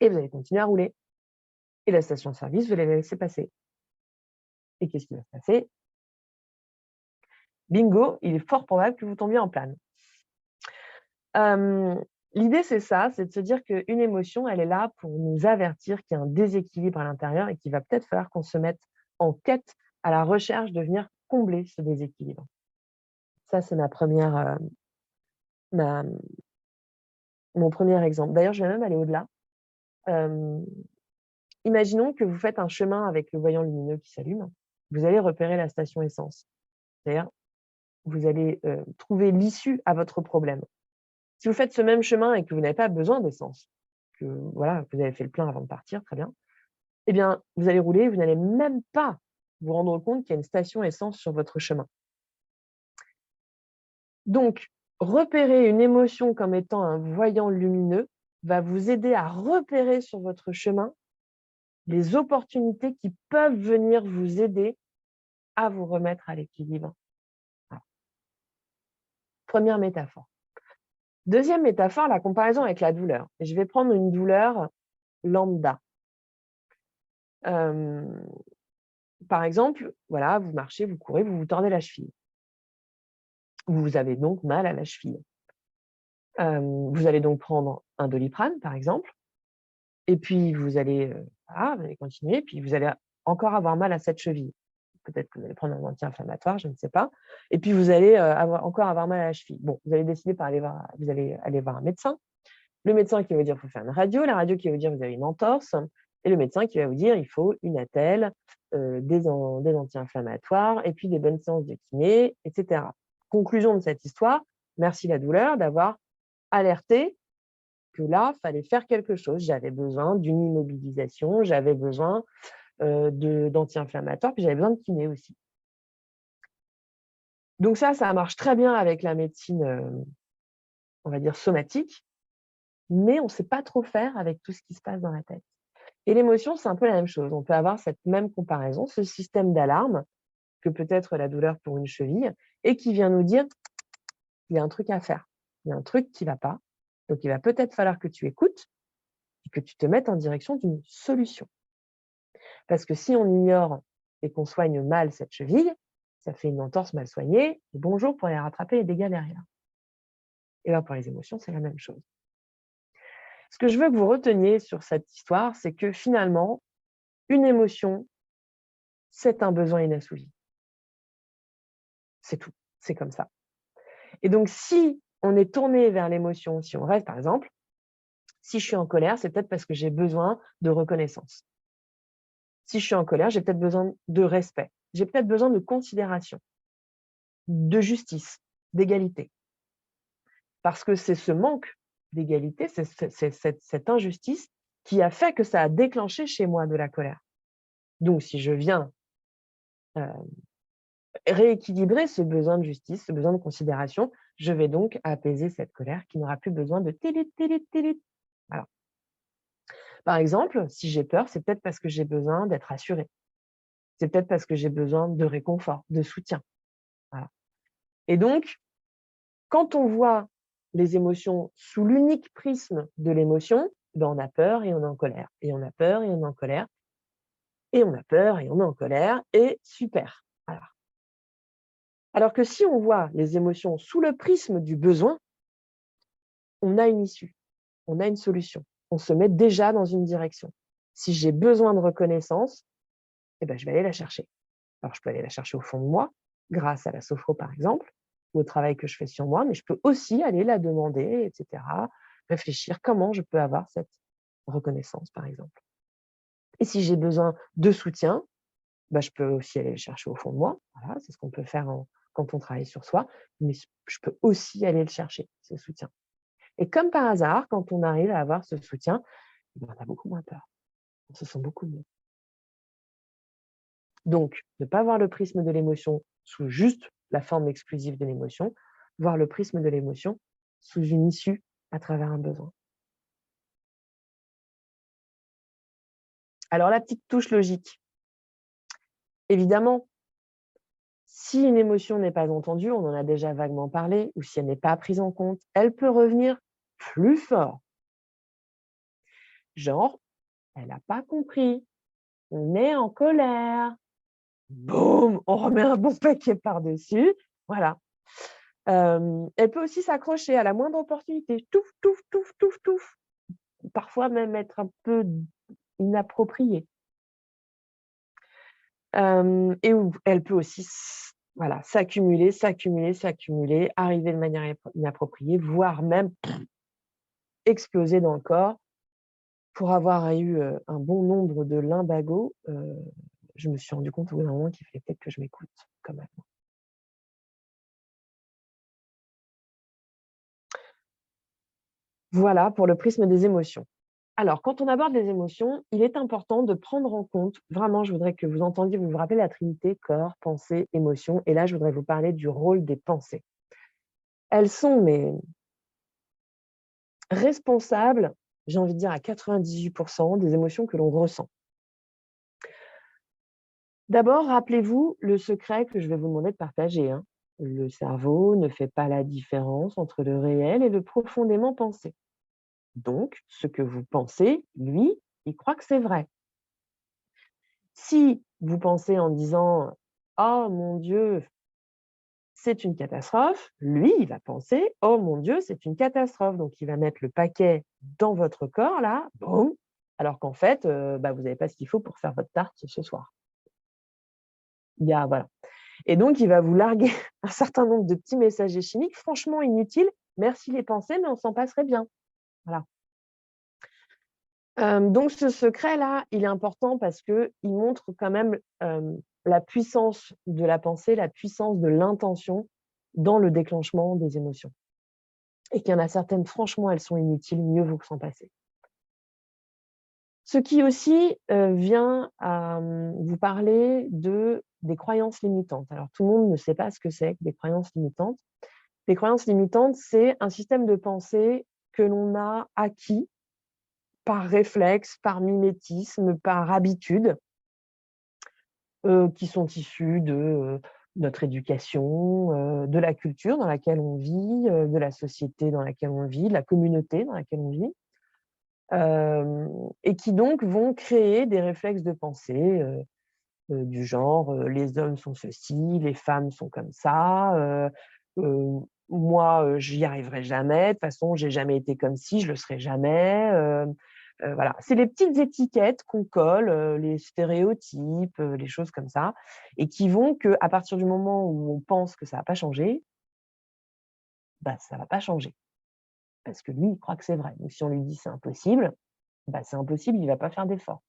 et vous allez continuer à rouler et la station-service, vous allez la laisser passer. Et qu'est-ce qui va se passer? Bingo, il est fort probable que vous tombiez en panne. L'idée, c'est ça, c'est de se dire qu'une émotion, elle est là pour nous avertir qu'il y a un déséquilibre à l'intérieur et qu'il va peut-être falloir qu'on se mette en quête, à la recherche de venir combler ce déséquilibre. Ça, c'est ma mon premier exemple. D'ailleurs, je vais même aller au-delà. Hem, Imaginons que vous faites un chemin avec le voyant lumineux qui s'allume. Vous allez repérer la station essence. C'est-à-dire, vous allez, trouver l'issue à votre problème. Si vous faites ce même chemin et que vous n'avez pas besoin d'essence, que voilà, vous avez fait le plein avant de partir, très bien, eh bien, vous allez rouler, vous n'allez même pas vous rendre compte qu'il y a une station essence sur votre chemin. Donc, repérer une émotion comme étant un voyant lumineux va vous aider à repérer sur votre chemin les opportunités qui peuvent venir vous aider à vous remettre à l'équilibre. Voilà. Première métaphore. Deuxième métaphore, la comparaison avec la douleur. Je vais prendre une douleur lambda. Hem, Par exemple, voilà, vous marchez, vous courez, vous vous tordez la cheville. Vous avez donc mal à la cheville. Vous allez donc prendre un Doliprane, par exemple, et puis voilà, vous allez continuer, puis vous allez encore avoir mal à cette cheville. Peut-être que vous allez prendre un anti-inflammatoire, je ne sais pas, et puis vous allez, avoir mal à la cheville. Bon, vous allez décider vous allez aller voir un médecin. Le médecin qui va vous dire: «Il faut faire une radio», la radio qui va vous dire: «Vous avez une entorse», et le médecin qui va vous dire: «Il faut une attelle, des anti-inflammatoires et puis des bonnes séances de kiné» et cetera. Conclusion de cette histoire: merci la douleur d'avoir alerté que là, fallait faire quelque chose. J'avais besoin d'une immobilisation, j'avais besoin, d'anti-inflammatoires, puis j'avais besoin de kiné aussi. Donc ça marche très bien avec la médecine, on va dire somatique, mais on ne sait pas trop faire avec tout ce qui se passe dans la tête. Et l'émotion, c'est un peu la même chose. On peut avoir cette même comparaison, ce système d'alarme que peut être la douleur pour une cheville et qui vient nous dire: «Il y a un truc à faire, il y a un truc qui ne va pas, donc il va peut-être falloir que tu écoutes et que tu te mettes en direction d'une solution». Parce que si on ignore et qu'on soigne mal cette cheville, ça fait une entorse mal soignée et bonjour pour aller rattraper les dégâts derrière. Et bien pour les émotions, c'est la même chose. Ce que je veux que vous reteniez sur cette histoire, c'est que finalement, une émotion, c'est un besoin inassouvi. C'est tout, c'est comme ça. Et donc si on est tourné vers l'émotion, si on reste par exemple, si je suis en colère, c'est peut-être parce que j'ai besoin de reconnaissance. Si je suis en colère, j'ai peut-être besoin de respect. J'ai peut-être besoin de considération, de justice, d'égalité. Parce que c'est ce manque d'égalité, c'est cette injustice qui a fait que ça a déclenché chez moi de la colère. Donc si je viens, rééquilibrer ce besoin de justice, ce besoin de considération, je vais donc apaiser cette colère qui n'aura plus besoin de tilit, tilit, tilit. Voilà. Par exemple, si j'ai peur, c'est peut-être parce que j'ai besoin d'être rassurée. C'est peut-être parce que j'ai besoin de réconfort, de soutien. Voilà. Et donc, quand on voit les émotions sous l'unique prisme de l'émotion, ben on a peur et on est en colère. Et on a peur et on est en colère. Et on a peur et on est en colère. Et super. Voilà. Alors que si on voit les émotions sous le prisme du besoin, on a une issue, on a une solution. On se met déjà dans une direction. Si j'ai besoin de reconnaissance, eh ben, je vais aller la chercher. Alors, je peux aller la chercher au fond de moi, grâce à la sophro, par exemple, ou au travail que je fais sur moi, mais je peux aussi aller la demander, etc. Réfléchir comment je peux avoir cette reconnaissance, par exemple. Et si j'ai besoin de soutien, bah, je peux aussi aller le chercher au fond de moi. Voilà, c'est ce qu'on peut faire quand on travaille sur soi, mais je peux aussi aller le chercher, ce soutien. Et comme par hasard, quand on arrive à avoir ce soutien, on a beaucoup moins peur. On se sent beaucoup mieux. Donc, ne pas voir le prisme de l'émotion sous juste la forme exclusive de l'émotion, voir le prisme de l'émotion sous une issue à travers un besoin. Alors, la petite touche logique. Évidemment, si une émotion n'est pas entendue, on en a déjà vaguement parlé, ou si elle n'est pas prise en compte, elle peut revenir plus fort. Genre, elle n'a pas compris, on est en colère. Boum, on remet un bon paquet par-dessus. Voilà. Elle peut aussi s'accrocher à la moindre opportunité. Touf, touf, touf, touf, touf. Parfois même être un peu inappropriée. Et où elle peut aussi voilà, s'accumuler, s'accumuler, s'accumuler, arriver de manière inappropriée, voire même exploser dans le corps. Pour avoir eu un bon nombre de lumbago, je me suis rendu compte au bout d'un moment qu'il fallait peut-être que je m'écoute quand même. Voilà pour le prisme des émotions. Alors, quand on aborde les émotions, il est important de prendre en compte, vraiment, je voudrais que vous entendiez, vous vous rappelez la trinité, corps, pensée, émotion, et là, je voudrais vous parler du rôle des pensées. Elles sont responsables, j'ai envie de dire à 98% des émotions que l'on ressent. D'abord, rappelez-vous le secret que je vais vous demander de partager, hein. Le cerveau ne fait pas la différence entre le réel et le profondément pensé. Donc, ce que vous pensez, lui, il croit que c'est vrai. Si vous pensez en disant « Oh mon Dieu, c'est une catastrophe », lui, il va penser « Oh mon Dieu, c'est une catastrophe ». Donc, il va mettre le paquet dans votre corps, là, boum, alors qu'en fait, vous n'avez pas ce qu'il faut pour faire votre tarte ce soir. Voilà. Et donc, il va vous larguer un certain nombre de petits messagers chimiques franchement inutiles. Merci les pensées, mais on s'en passerait bien. Voilà. Donc ce secret-là, il est important parce qu'il montre quand même, la puissance de la pensée, la puissance de l'intention dans le déclenchement des émotions. Et qu'il y en a certaines, franchement, elles sont inutiles, mieux vaut que s'en passer. Ce qui aussi, vient à, vous parler des croyances limitantes. Alors tout le monde ne sait pas ce que c'est que des croyances limitantes. Les croyances limitantes, c'est un système de pensée que l'on a acquis par réflexe, par mimétisme, par habitude, qui sont issus de notre éducation, de la culture dans laquelle on vit, de la société dans laquelle on vit, de la communauté dans laquelle on vit, et qui donc vont créer des réflexes de pensée, du genre, les hommes sont ceci, les femmes sont comme ça, moi, j'y arriverai jamais, de toute façon, j'ai jamais été comme ci, je le serai jamais, voilà. C'est les petites étiquettes qu'on colle, les stéréotypes, les choses comme ça, et qui vont qu'à partir du moment où on pense que ça va pas changer, ça va pas changer. Parce que lui, il croit que c'est vrai. Donc si on lui dit: «C'est impossible», c'est impossible, il va pas faire d'effort.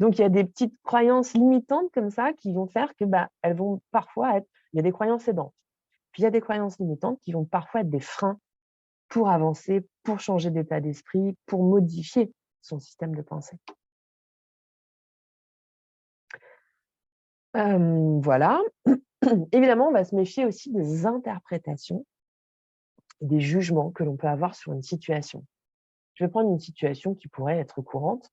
Donc il y a des petites croyances limitantes comme ça qui vont faire que, elles vont parfois être il y a des croyances aidantes. Puis il y a des croyances limitantes qui vont parfois être des freins pour avancer, pour changer d'état d'esprit, pour modifier son système de pensée. Voilà. Évidemment, on va se méfier aussi des interprétations et des jugements que l'on peut avoir sur une situation. Je vais prendre une situation qui pourrait être courante.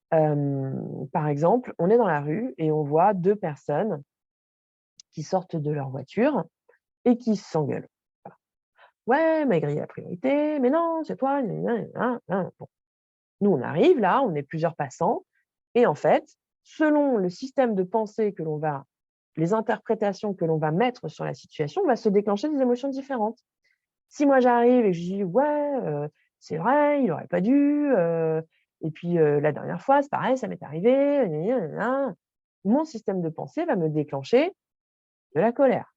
Par exemple, on est dans la rue et on voit 2 personnes qui sortent de leur voiture et qui s'engueulent. Voilà. «Ouais, m'a grillé la priorité, mais non, c'est toi, gna gna gna gna». Bon. Nous, on arrive là, on est plusieurs passants et en fait, selon le système de pensée que l'on va les interprétations que l'on va mettre sur la situation va se déclencher des émotions différentes. Si moi j'arrive et que je dis: «Ouais, c'est vrai, il n'aurait pas dû, et puis, la dernière fois, c'est pareil, ça m'est arrivé, gna gna gna gna», mon système de pensée va me déclencher de la colère.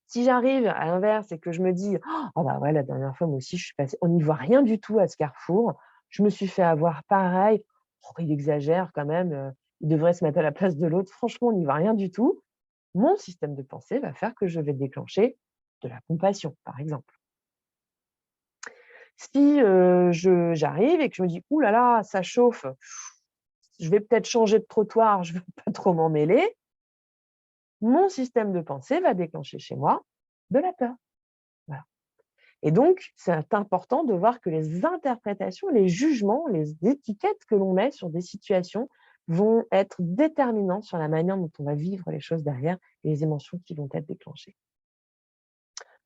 Si j'arrive à l'inverse et que je me dis: «Ah bah ouais, la dernière fois, moi aussi, je suis passée on n'y voit rien du tout à ce carrefour. Je me suis fait avoir pareil. Oh, il exagère quand même, il devrait se mettre à la place de l'autre. Franchement, on n'y voit rien du tout». Mon système de pensée va faire que je vais déclencher de la compassion, par exemple. Si, j'arrive et que je me dis: «Ouh là là, ça chauffe, je vais peut-être changer de trottoir, je ne veux pas trop m'en mêler», mon système de pensée va déclencher chez moi de la peur. Voilà. Et donc, c'est important de voir que les interprétations, les jugements, les étiquettes que l'on met sur des situations vont être déterminants sur la manière dont on va vivre les choses derrière et les émotions qui vont être déclenchées.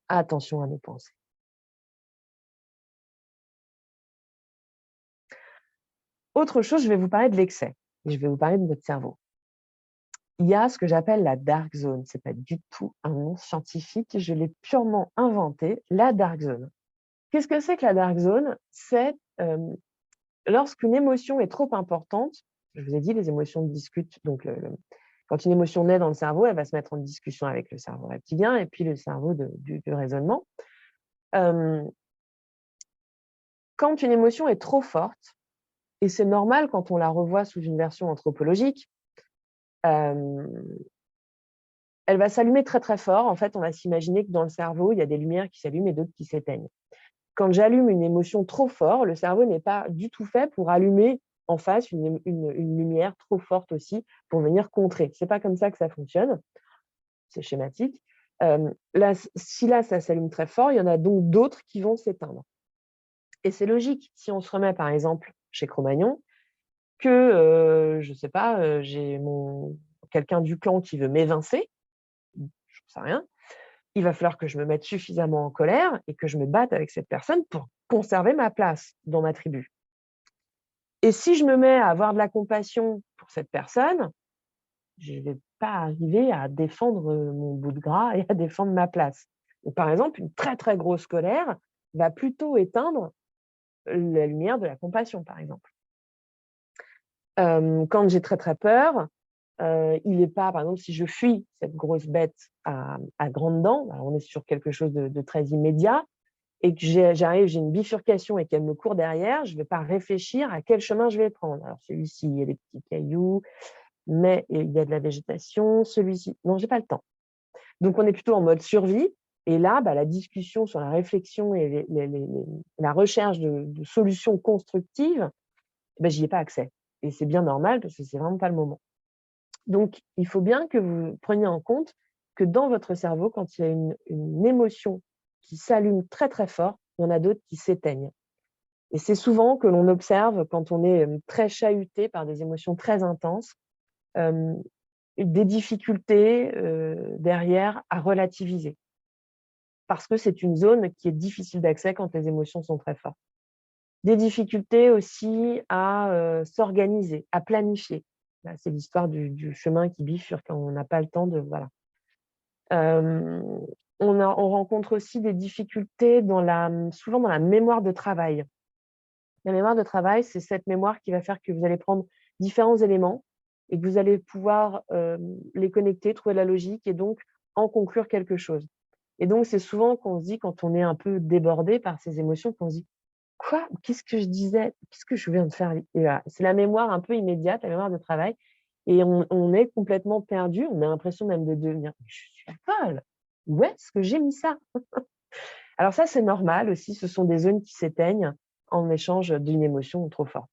Attention à nos pensées. Autre chose, je vais vous parler de l'excès et je vais vous parler de notre cerveau. Il y a ce que j'appelle la dark zone. C'est pas du tout un nom scientifique, je l'ai purement inventé, la dark zone. Qu'est-ce que c'est que la dark zone? C'est, lorsqu'une émotion est trop importante, je vous ai dit les émotions discutent, donc quand une émotion naît dans le cerveau, elle va se mettre en discussion avec le cerveau reptilien et puis le cerveau du raisonnement. Hem, Quand une émotion est trop forte, et c'est normal quand on la revoit sous une version anthropologique, hem elle va s'allumer très, très fort. En fait, on va s'imaginer que dans le cerveau, il y a des lumières qui s'allument et d'autres qui s'éteignent. Quand j'allume une émotion trop fort, le cerveau n'est pas du tout fait pour allumer en face une lumière trop forte aussi pour venir contrer. C'est pas comme ça que ça fonctionne, c'est schématique. Là, si là, ça s'allume très fort, il y en a donc d'autres qui vont s'éteindre. Et c'est logique. Si on se remet, par exemple, chez Cro-Magnon, que, je sais pas, j'ai mon quelqu'un du clan qui veut m'évincer, j'en sais rien, il va falloir que je me mette suffisamment en colère et que je me batte avec cette personne pour conserver ma place dans ma tribu. Et si je me mets à avoir de la compassion pour cette personne, je ne vais pas arriver à défendre, mon bout de gras et à défendre ma place. Donc par exemple, une très, très grosse colère va plutôt éteindre la lumière de la compassion, par exemple. Quand j'ai très, très peur, il est pas par exemple, si je fuis cette grosse bête à grandes dents, alors on est sur quelque chose de très immédiat, et que j'ai une bifurcation et qu'elle me court derrière, je ne vais pas réfléchir à quel chemin je vais prendre. Alors celui-ci, il y a des petits cailloux, mais il y a de la végétation, celui-ci non, j'ai pas le temps. Donc on est plutôt en mode survie et là, bah, la discussion sur la réflexion et la recherche de solutions constructives, bah, j'y ai pas accès et c'est bien normal parce que c'est vraiment pas le moment. Donc il faut bien que vous preniez en compte que dans votre cerveau, quand il y a une émotion qui s'allume très, très fort, il y en a d'autres qui s'éteignent. Et c'est souvent que l'on observe quand on est, très chahuté par des émotions très intenses, hem, des difficultés, derrière à relativiser. Parce que c'est une zone qui est difficile d'accès quand les émotions sont très fortes. Des difficultés aussi à, s'organiser, à planifier. Là, c'est l'histoire du chemin qui bifurque, quand on n'a pas le temps de voilà. Hem, on rencontre aussi des difficultés souvent dans la mémoire de travail. La mémoire de travail, c'est cette mémoire qui va faire que vous allez prendre différents éléments et que vous allez pouvoir, les connecter, trouver la logique et donc en conclure quelque chose. Et donc c'est souvent qu'on se dit quand on est un peu débordé par ces émotions, qu'on se dit: «Quoi? Qu'est-ce que je disais? Qu'est-ce que je viens de faire?» Et voilà, c'est la mémoire un peu immédiate, la mémoire de travail et on est complètement perdu, on a l'impression même de devenir: «Mais je suis folle! Où est-ce que j'ai mis ça?» Alors ça, c'est normal aussi, ce sont des zones qui s'éteignent en échange d'une émotion trop forte.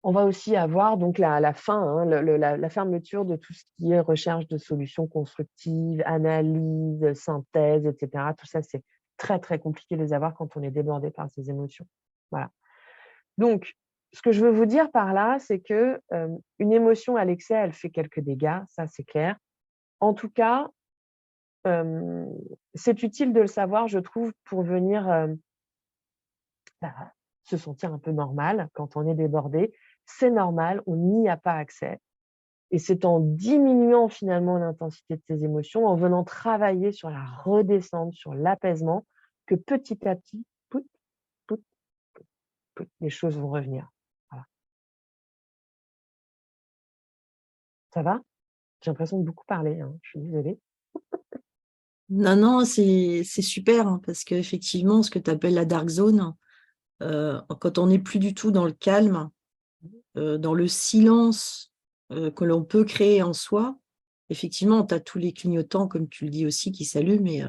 On va aussi avoir donc la fin, hein, la fermeture de tout ce qui est recherche de solutions constructives, analyse, synthèse et cetera. Tout ça, c'est très, très compliqué de les avoir quand on est débordé par ces émotions. Voilà. Donc, ce que je veux vous dire par là, c'est que, une émotion à l'excès, elle fait quelques dégâts, ça c'est clair. En tout cas, hem, c'est utile de le savoir, je trouve, pour venir, bah, se sentir un peu normal quand on est débordé. C'est normal, on n'y a pas accès. Et c'est en diminuant finalement l'intensité de ces émotions, en venant travailler sur la redescente, sur l'apaisement, que petit à petit, pout, pout, pout, les choses vont revenir. Voilà. Ça va? J'ai l'impression de beaucoup parler, hein, je suis désolée. Non, non, c'est super, hein, parce qu'effectivement, ce que tu appelles la dark zone, quand on n'est plus du tout dans le calme, dans le silence que l'on peut créer en soi, effectivement, tu as tous les clignotants, comme tu le dis aussi, qui s'allument, et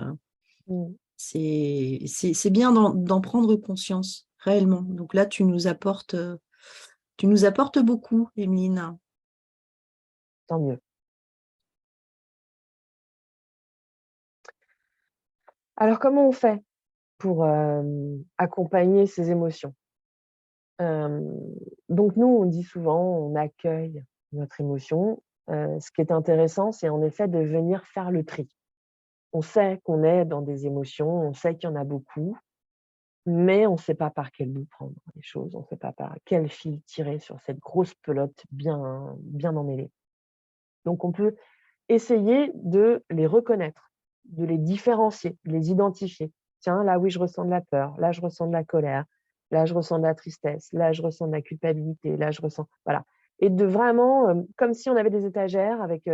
Mmh, c'est bien d'en prendre conscience, réellement. Donc là, tu nous apportes beaucoup, Emeline. tant mieux. Alors comment on fait pour, accompagner ces émotions? Hem, donc nous, on dit souvent, on accueille notre émotion. Ce qui est intéressant, c'est en effet de venir faire le tri. On sait qu'on est dans des émotions, on sait qu'il y en a beaucoup, mais on ne sait pas par quel bout prendre les choses, on ne sait pas par quel fil tirer sur cette grosse pelote bien emmêlée. Donc on peut essayer de les reconnaître, de les différencier, de les identifier. Tiens, là oui, je ressens de la peur, là je ressens de la colère, là je ressens de la tristesse, là je ressens de la culpabilité, là je ressens voilà. Et de vraiment, comme si on avait des étagères avec,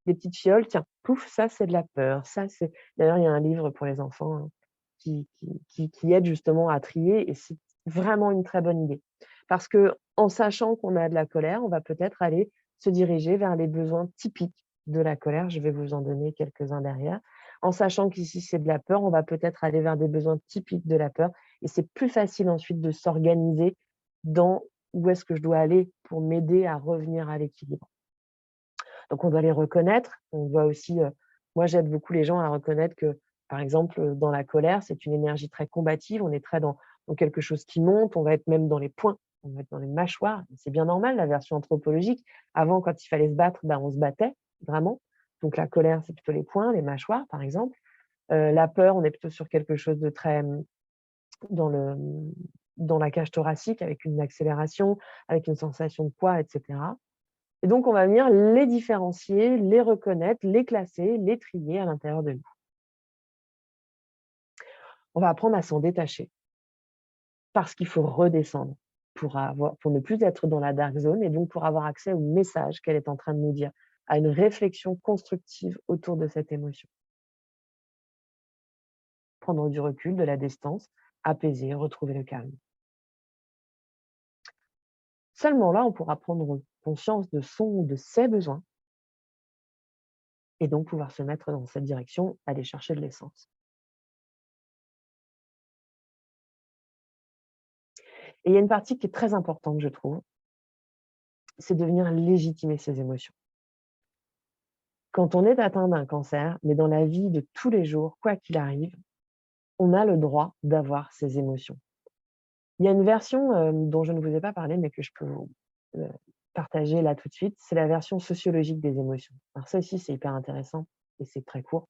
des petites fioles, tiens, pouf, ça c'est de la peur, ça c'est d'ailleurs il y a un livre pour les enfants, hein, qui aide justement à trier et c'est vraiment une très bonne idée. Parce qu'en sachant qu'on a de la colère, on va peut-être aller se diriger vers les besoins typiques de la colère. Je vais vous en donner quelques-uns derrière. En sachant qu'ici, c'est de la peur, on va peut-être aller vers des besoins typiques de la peur et c'est plus facile ensuite de s'organiser dans où est-ce que je dois aller pour m'aider à revenir à l'équilibre. Donc on doit les reconnaître. On doit aussi, moi j'aide beaucoup les gens à reconnaître que, par exemple, dans la colère, c'est une énergie très combative. On est très dans quelque chose qui monte. On va être même dans les poings, on va être dans les mâchoires. C'est bien normal, la version anthropologique. Avant, quand il fallait se battre, ben, on se battait vraiment. Donc la colère, c'est plutôt les poings, les mâchoires, par exemple. La peur, on est plutôt sur quelque chose de très, dans le, dans la cage thoracique, avec une accélération, avec une sensation de poids, etc. Et donc, on va venir les différencier, les reconnaître, les classer, les trier à l'intérieur de nous. On va apprendre à s'en détacher parce qu'il faut redescendre pour ne plus être dans la dark zone et donc pour avoir accès au message qu'elle est en train de nous dire, à une réflexion constructive autour de cette émotion. Prendre du recul, de la distance, apaiser, retrouver le calme. Seulement là, on pourra prendre conscience de son ou de ses besoins et donc pouvoir se mettre dans cette direction, aller chercher de l'essence. Et il y a une partie qui est très importante, je trouve, c'est de venir légitimer ses émotions. Quand on est atteint d'un cancer, mais dans la vie de tous les jours, quoi qu'il arrive, on a le droit d'avoir ses émotions. Il y a une version dont je ne vous ai pas parlé, mais que je peux vous euh, partager là tout de suite, c'est la version sociologique des émotions. Alors ça aussi, c'est hyper intéressant et c'est très court.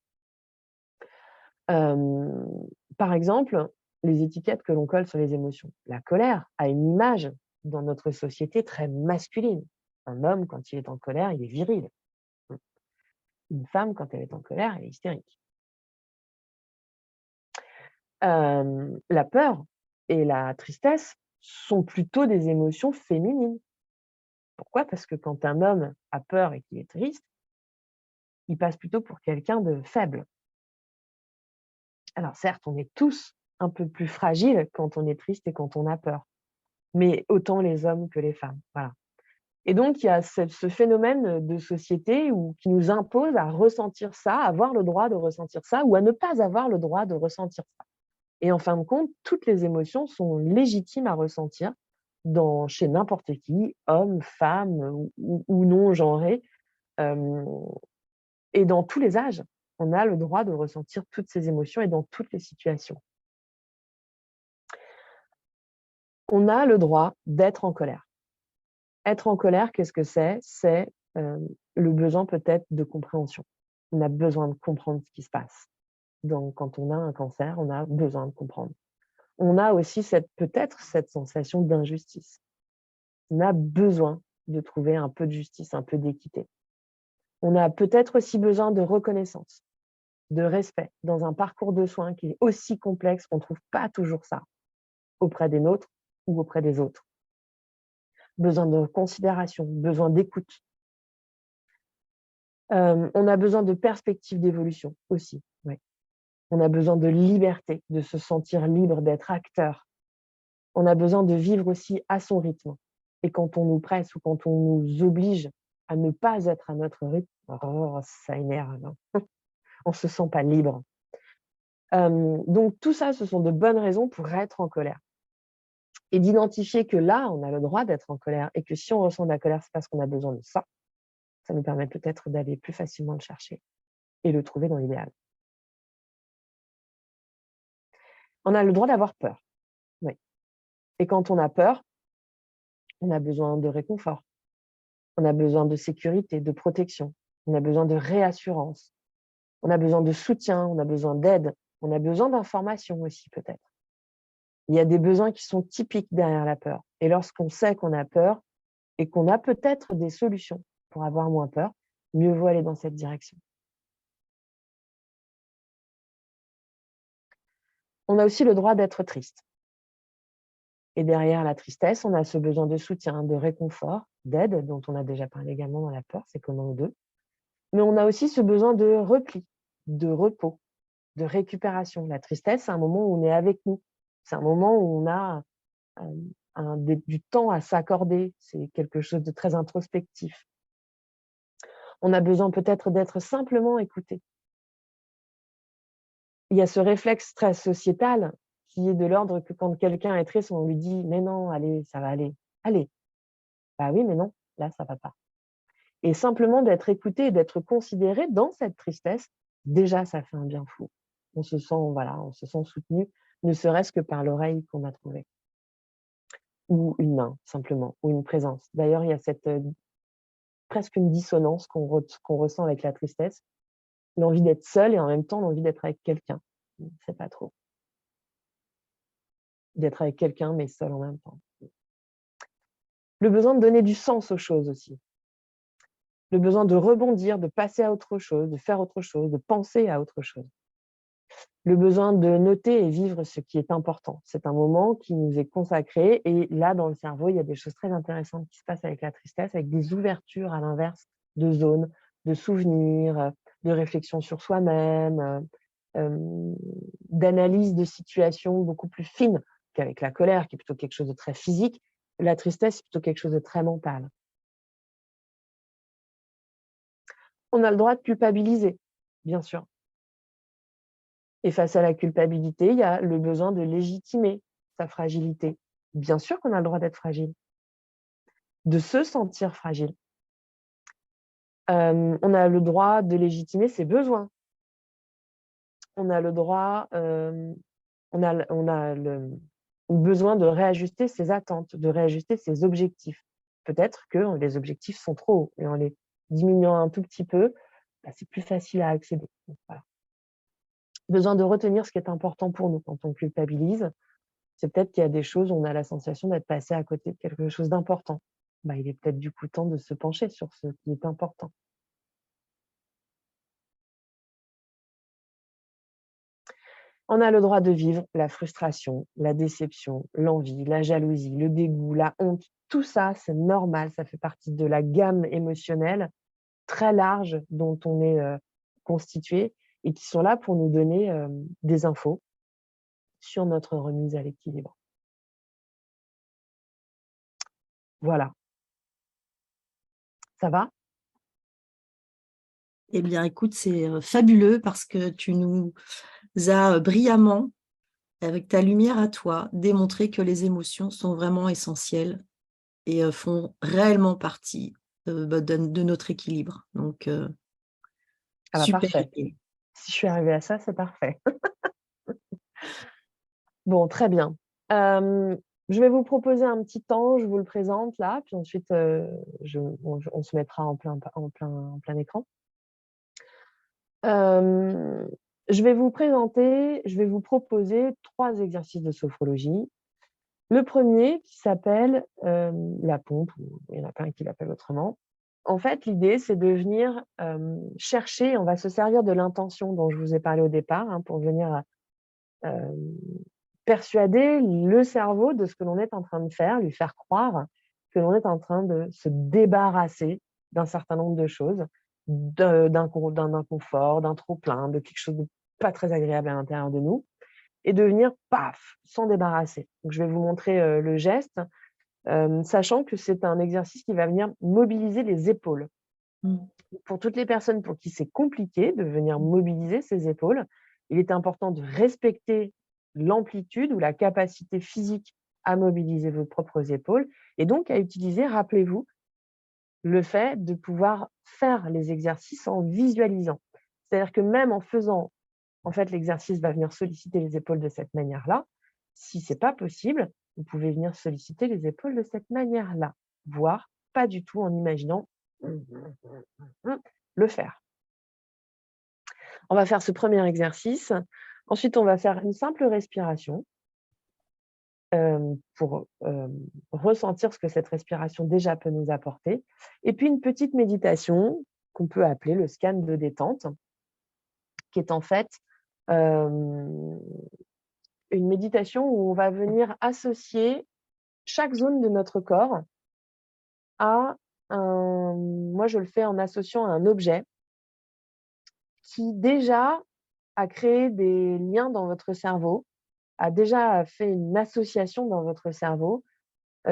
Par exemple, les étiquettes que l'on colle sur les émotions. La colère a une image dans notre société très masculine. Un homme, quand il est en colère, il est viril. Une femme, quand elle est en colère, elle est hystérique. La peur et la tristesse sont plutôt des émotions féminines. Pourquoi? Parce que quand un homme a peur et qu'il est triste, il passe plutôt pour quelqu'un de faible. Alors certes, on est tous un peu plus fragiles quand on est triste et quand on a peur, mais autant les hommes que les femmes, voilà. Et donc il y a ce phénomène de société qui nous impose à ressentir ça, à avoir le droit de ressentir ça ou à ne pas avoir le droit de ressentir ça. Et en fin de compte, toutes les émotions sont légitimes à ressentir chez n'importe qui, homme, femme ou non genré, et dans tous les âges. On a le droit de ressentir toutes ces émotions et dans toutes les situations. On a le droit d'être en colère. Être en colère, qu'est-ce que c'est? C'est le besoin peut-être de compréhension. On a besoin de comprendre ce qui se passe. Donc, quand on a un cancer, on a besoin de comprendre. On a aussi peut-être cette sensation d'injustice. On a besoin de trouver un peu de justice, un peu d'équité. On a peut-être aussi besoin de reconnaissance, de respect dans un parcours de soins qui est aussi complexe qu'on ne trouve pas toujours ça auprès des nôtres ou auprès des autres. Besoin de considération, besoin d'écoute. On a besoin de perspectives d'évolution aussi. Ouais. On a besoin de liberté, de se sentir libre, d'être acteur. On a besoin de vivre aussi à son rythme. Et quand on nous presse ou quand on nous oblige à ne pas être à notre rythme, oh, ça énerve. Hein. On ne se sent pas libre. Donc tout ça, ce sont de bonnes raisons pour être en colère. Et d'identifier que là, on a le droit d'être en colère et que si on ressent de la colère, c'est parce qu'on a besoin de ça. Ça nous permet peut-être d'aller plus facilement le chercher et le trouver dans l'idéal. On a le droit d'avoir peur. Oui. Et quand on a peur, on a besoin de réconfort. On a besoin de sécurité, de protection. On a besoin de réassurance. On a besoin de soutien, on a besoin d'aide. On a besoin d'informations aussi peut-être. Il y a des besoins qui sont typiques derrière la peur. Et lorsqu'on sait qu'on a peur et qu'on a peut-être des solutions pour avoir moins peur, mieux vaut aller dans cette direction. On a aussi le droit d'être triste. Et derrière la tristesse, on a ce besoin de soutien, de réconfort, d'aide, dont on a déjà parlé également dans la peur, c'est commun aux deux. Mais on a aussi ce besoin de repli, de repos, de récupération. La tristesse, c'est un moment où on est avec nous. C'est un moment où on a du temps à s'accorder. C'est quelque chose de très introspectif. On a besoin peut-être d'être simplement écouté. Il y a ce réflexe très sociétal qui est de l'ordre que quand quelqu'un est triste, on lui dit « mais non, allez, ça va aller. Allez ». Bah oui, mais non, là, ça va pas. Et simplement d'être écouté et d'être considéré dans cette tristesse, déjà, ça fait un bien fou. On se sent, voilà, on se sent soutenu, ne serait-ce que par l'oreille qu'on a trouvée. Ou une main, simplement, ou une présence. D'ailleurs, il y a cette presque une dissonance qu'on ressent avec la tristesse, l'envie d'être seul et en même temps l'envie d'être avec quelqu'un. On ne sait pas trop. D'être avec quelqu'un, mais seul en même temps. Le besoin de donner du sens aux choses aussi. Le besoin de rebondir, de passer à autre chose, de faire autre chose, de penser à autre chose. Le besoin de noter et vivre ce qui est important. C'est un moment qui nous est consacré et là, dans le cerveau, il y a des choses très intéressantes qui se passent avec la tristesse, avec des ouvertures à l'inverse de zones, de souvenirs, de réflexion sur soi-même, d'analyse de situations beaucoup plus fines qu'avec la colère, qui est plutôt quelque chose de très physique. La tristesse, c'est plutôt quelque chose de très mental. On a le droit de culpabiliser, bien sûr. Et face à la culpabilité, il y a le besoin de légitimer sa fragilité. Bien sûr qu'on a le droit d'être fragile, de se sentir fragile. On a le droit de légitimer ses besoins. On a le droit, on a le besoin de réajuster ses attentes, de réajuster ses objectifs. Peut-être que les objectifs sont trop hauts et en les diminuant un tout petit peu, bah, c'est plus facile à accéder. Donc, voilà. Besoin de retenir ce qui est important pour nous quand on culpabilise. C'est peut-être qu'il y a des choses où on a la sensation d'être passé à côté de quelque chose d'important. Bah, il est peut-être du coup temps de se pencher sur ce qui est important. On a le droit de vivre la frustration, la déception, l'envie, la jalousie, le dégoût, la honte. Tout ça, c'est normal, ça fait partie de la gamme émotionnelle très large dont on est constitué et qui sont là pour nous donner des infos sur notre remise à l'équilibre. Voilà. Ça va? Eh bien, écoute, c'est fabuleux parce que tu nous as brillamment, avec ta lumière à toi, démontré que les émotions sont vraiment essentielles et font réellement partie de notre équilibre. Donc, Ah bah super parfait. idée. Si je suis arrivée à ça, c'est parfait. Bon, très bien. Je vais vous proposer un petit temps, je vous le présente là, puis ensuite on se mettra en plein écran. Je vais vous proposer 3 exercices de sophrologie. Le premier qui s'appelle la pompe, ou il y en a plein qui l'appellent autrement. En fait, l'idée, c'est de venir chercher, on va se servir de l'intention dont je vous ai parlé au départ, hein, pour venir persuader le cerveau de ce que l'on est en train de faire, lui faire croire que l'on est en train de se débarrasser d'un certain nombre de choses, d'un inconfort, d'un trop-plein, de quelque chose de pas très agréable à l'intérieur de nous, et de venir, paf, s'en débarrasser. Donc, je vais vous montrer le geste, sachant que c'est un exercice qui va venir mobiliser les épaules. Mmh. Pour toutes les personnes pour qui c'est compliqué de venir mobiliser ses épaules, il est important de respecter l'amplitude ou la capacité physique à mobiliser vos propres épaules et donc à utiliser, rappelez-vous, le fait de pouvoir faire les exercices en visualisant. C'est-à-dire que même en faisant, en fait, l'exercice va venir solliciter les épaules de cette manière-là. Si ce n'est pas possible, vous pouvez venir solliciter les épaules de cette manière-là, voire pas du tout en imaginant le faire. On va faire ce premier exercice. Ensuite, on va faire une simple respiration pour ressentir ce que cette respiration déjà peut nous apporter. Et puis une petite méditation qu'on peut appeler le scan de détente, qui est en fait une méditation où on va venir associer chaque zone de notre corps à un... Moi, je le fais en associant à un objet qui déjà a créé des liens dans votre cerveau, a déjà fait une association dans votre cerveau.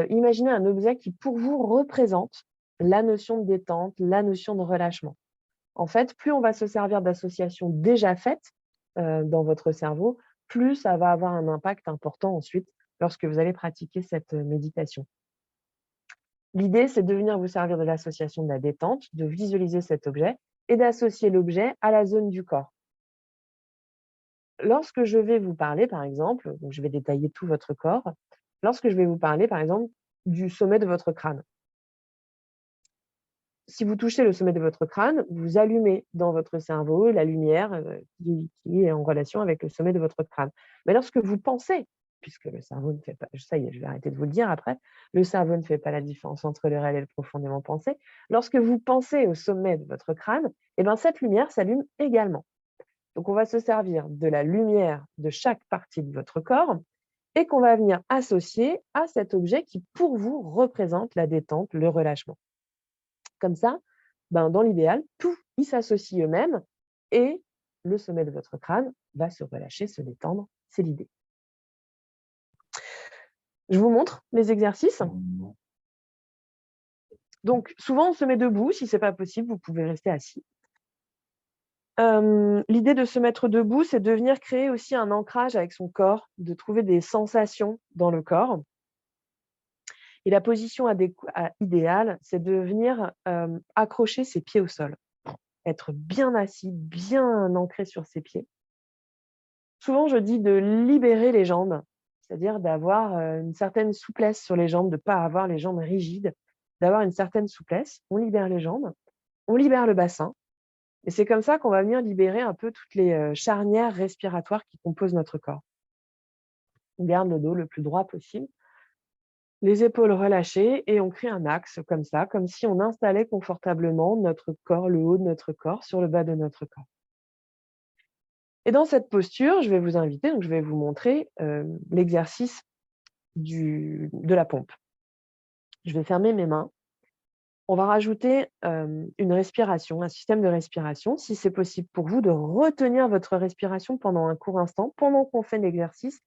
Imaginez un objet qui, pour vous, représente la notion de détente, la notion de relâchement. En fait, plus on va se servir d'associations déjà faites dans votre cerveau, plus ça va avoir un impact important ensuite lorsque vous allez pratiquer cette méditation. L'idée, c'est de venir vous servir de l'association de la détente, de visualiser cet objet et d'associer l'objet à la zone du corps. Lorsque je vais vous parler, par exemple, donc je vais détailler tout votre corps, lorsque je vais vous parler, par exemple, du sommet de votre crâne. Si vous touchez le sommet de votre crâne, vous allumez dans votre cerveau la lumière qui est en relation avec le sommet de votre crâne. Mais lorsque vous pensez, puisque le cerveau ne fait pas, ça y est, je vais arrêter de vous le dire après, le cerveau ne fait pas la différence entre le réel et le profondément pensé. Lorsque vous pensez au sommet de votre crâne, eh ben, cette lumière s'allume également. Donc, on va se servir de la lumière de chaque partie de votre corps et qu'on va venir associer à cet objet qui, pour vous, représente la détente, le relâchement. Comme ça, dans l'idéal, tout ils s'associent eux-mêmes et le sommet de votre crâne va se relâcher, se détendre. C'est l'idée. Je vous montre les exercices. Donc, souvent, on se met debout. Si ce n'est pas possible, vous pouvez rester assis. L'idée de se mettre debout, c'est de venir créer aussi un ancrage avec son corps, de trouver des sensations dans le corps. Et la position idéale, c'est de venir accrocher ses pieds au sol, être bien assis, bien ancré sur ses pieds. Souvent, je dis de libérer les jambes, c'est-à-dire d'avoir une certaine souplesse sur les jambes, de ne pas avoir les jambes rigides, d'avoir une certaine souplesse. On libère les jambes, on libère le bassin. Et c'est comme ça qu'on va venir libérer un peu toutes les charnières respiratoires qui composent notre corps. On garde le dos le plus droit possible, les épaules relâchées et on crée un axe comme ça, comme si on installait confortablement notre corps, le haut de notre corps sur le bas de notre corps. Et dans cette posture, je vais vous inviter, donc je vais vous montrer l'exercice de la pompe. Je vais fermer mes mains. On va rajouter une respiration, un système de respiration. Si c'est possible pour vous de retenir votre respiration pendant un court instant, pendant qu'on fait l'exercice,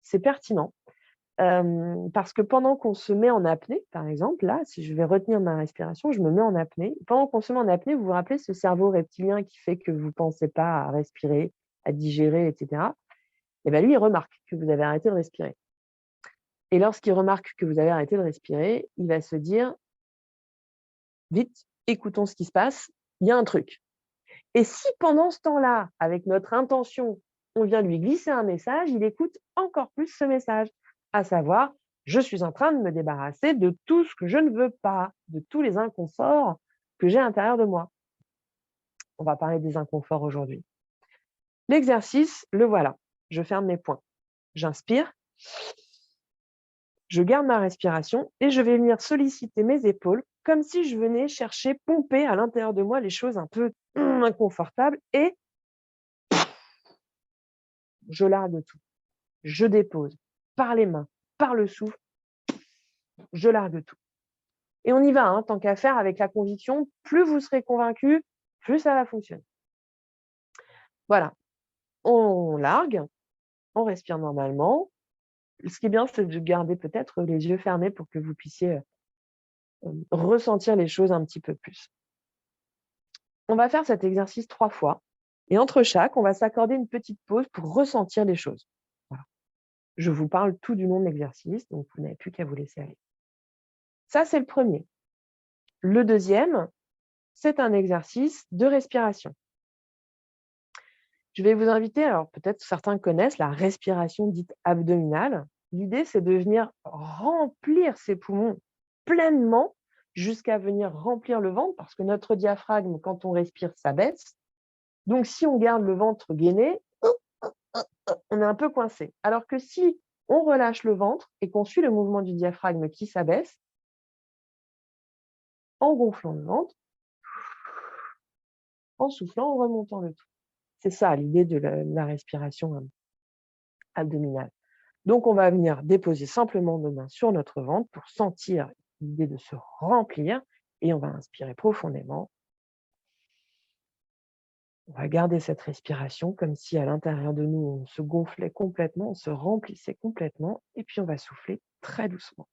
c'est pertinent. Parce que pendant qu'on se met en apnée, par exemple, là, si je vais retenir ma respiration, je me mets en apnée. Pendant qu'on se met en apnée, vous vous rappelez ce cerveau reptilien qui fait que vous ne pensez pas à respirer, à digérer, etc. Et bien lui, il remarque que vous avez arrêté de respirer. Et lorsqu'il remarque que vous avez arrêté de respirer, il va se dire « Vite, écoutons ce qui se passe, il y a un truc ». Et si pendant ce temps-là, avec notre intention, on vient lui glisser un message, il écoute encore plus ce message, à savoir « Je suis en train de me débarrasser de tout ce que je ne veux pas, de tous les inconforts que j'ai à l'intérieur de moi ». On va parler des inconforts aujourd'hui. L'exercice, le voilà. Je ferme mes poings. J'inspire. Je garde ma respiration et je vais venir solliciter mes épaules comme si je venais chercher, pomper à l'intérieur de moi les choses un peu inconfortables et je largue tout. Je dépose par les mains, par le souffle, je largue tout. Et on y va, hein, tant qu'à faire, avec la conviction, plus vous serez convaincu, plus ça va fonctionner. Voilà, on largue, on respire normalement. Ce qui est bien, c'est de garder peut-être les yeux fermés pour que vous puissiez ressentir les choses un petit peu plus. On va faire cet exercice 3 fois et entre chaque, on va s'accorder une petite pause pour ressentir les choses. Voilà. Je vous parle tout du long de l'exercice, donc vous n'avez plus qu'à vous laisser aller. Ça, c'est le premier. Le deuxième, c'est un exercice de respiration. Je vais vous inviter, alors peut-être certains connaissent la respiration dite abdominale. L'idée, c'est de venir remplir ses poumons pleinement jusqu'à venir remplir le ventre parce que notre diaphragme, quand on respire, s'abaisse. Donc, si on garde le ventre gainé, on est un peu coincé. Alors que si on relâche le ventre et qu'on suit le mouvement du diaphragme qui s'abaisse, en gonflant le ventre, en soufflant, en remontant le tout. C'est ça l'idée de la respiration abdominale. Donc, on va venir déposer simplement nos mains sur notre ventre pour sentir l'idée de se remplir et on va inspirer profondément. On va garder cette respiration comme si à l'intérieur de nous, on se gonflait complètement, on se remplissait complètement et puis on va souffler très doucement.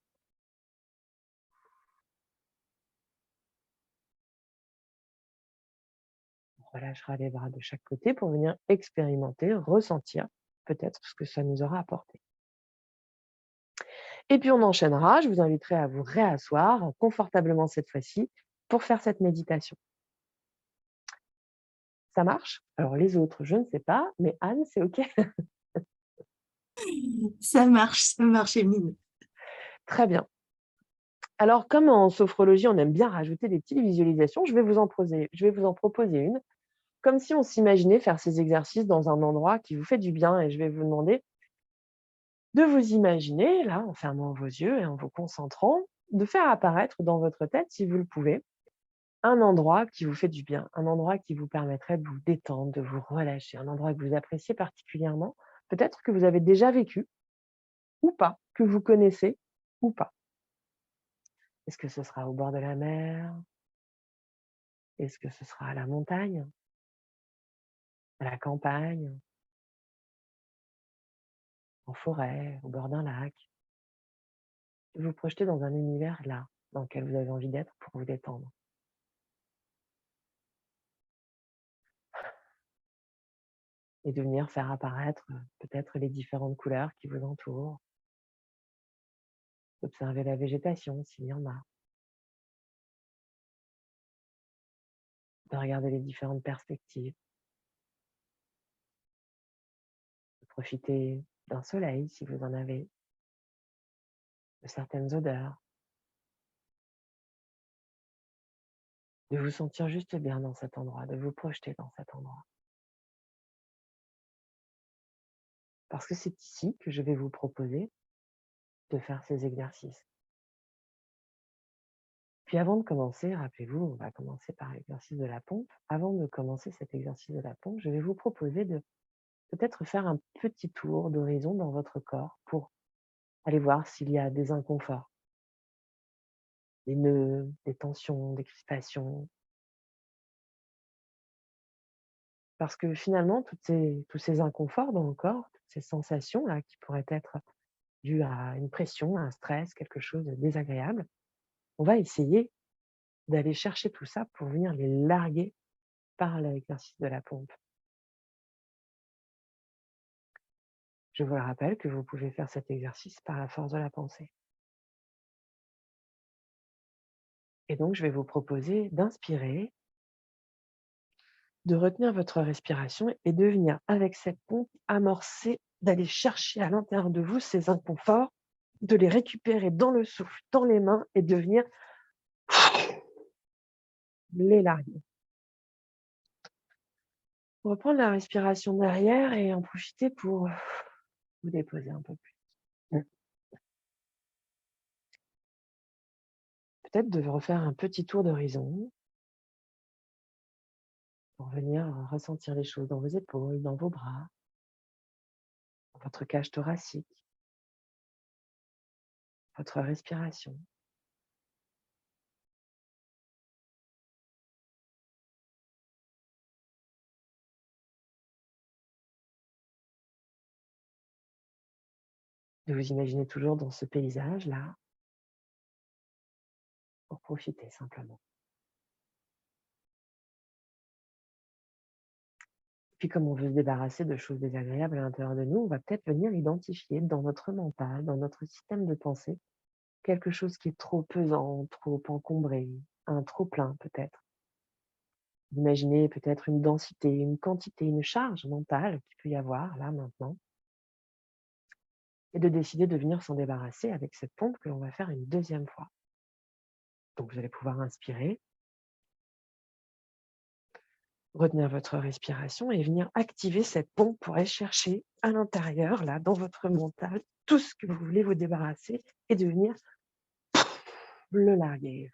On relâchera les bras de chaque côté pour venir expérimenter, ressentir peut-être ce que ça nous aura apporté. Et puis on enchaînera, je vous inviterai à vous réasseoir confortablement cette fois-ci pour faire cette méditation. Ça marche? Alors les autres, je ne sais pas, mais Anne, c'est OK? Ça marche, Émile. Très bien. Alors comme en sophrologie, on aime bien rajouter des petites visualisations, je vais vous en proposer une, comme si on s'imaginait faire ces exercices dans un endroit qui vous fait du bien et je vais vous demander de vous imaginer, là, en fermant vos yeux et en vous concentrant, de faire apparaître dans votre tête, si vous le pouvez, un endroit qui vous fait du bien, un endroit qui vous permettrait de vous détendre, de vous relâcher, un endroit que vous appréciez particulièrement, peut-être que vous avez déjà vécu ou pas, que vous connaissez ou pas. Est-ce que ce sera au bord de la mer? Est-ce que ce sera à la montagne? À la campagne? En forêt? Au bord d'un lac? Vous projetez dans un univers là, dans lequel vous avez envie d'être pour vous détendre. Et de venir faire apparaître peut-être les différentes couleurs qui vous entourent. Observer la végétation s'il y en a. De regarder les différentes perspectives. De profiter d'un soleil si vous en avez. De certaines odeurs. De vous sentir juste bien dans cet endroit, de vous projeter dans cet endroit. Parce que c'est ici que je vais vous proposer de faire ces exercices. Puis avant de commencer, rappelez-vous, on va commencer par l'exercice de la pompe. Avant de commencer cet exercice de la pompe, je vais vous proposer de peut-être faire un petit tour d'horizon dans votre corps pour aller voir s'il y a des inconforts, des nœuds, des tensions, des crispations. Parce que finalement, tous ces inconforts dans le corps, toutes ces sensations-là qui pourraient être dues à une pression, un stress, quelque chose de désagréable, on va essayer d'aller chercher tout ça pour venir les larguer par l'exercice de la pompe. Je vous le rappelle que vous pouvez faire cet exercice par la force de la pensée. Et donc, je vais vous proposer d'inspirer, de retenir votre respiration et de venir, avec cette pompe, amorcer, d'aller chercher à l'intérieur de vous ces inconforts, de les récupérer dans le souffle, dans les mains et de venir les larguer. Reprendre la respiration derrière et en profiter pour vous déposer un peu plus. peut-être de refaire un petit tour d'horizon pour venir ressentir les choses dans vos épaules, dans vos bras, dans votre cage thoracique, votre respiration. De vous imaginer toujours dans ce paysage-là pour profiter simplement. Puis comme on veut se débarrasser de choses désagréables à l'intérieur de nous, on va peut-être venir identifier dans notre mental, dans notre système de pensée, quelque chose qui est trop pesant, trop encombré, un trop plein peut-être. Imaginez peut-être une densité, une quantité, une charge mentale qu'il peut y avoir là maintenant, et de décider de venir s'en débarrasser avec cette pompe que l'on va faire une deuxième fois. Donc vous allez pouvoir inspirer, retenir votre respiration et venir activer cette pompe pour aller chercher à l'intérieur, là, dans votre mental, tout ce que vous voulez vous débarrasser et de venir le larguer.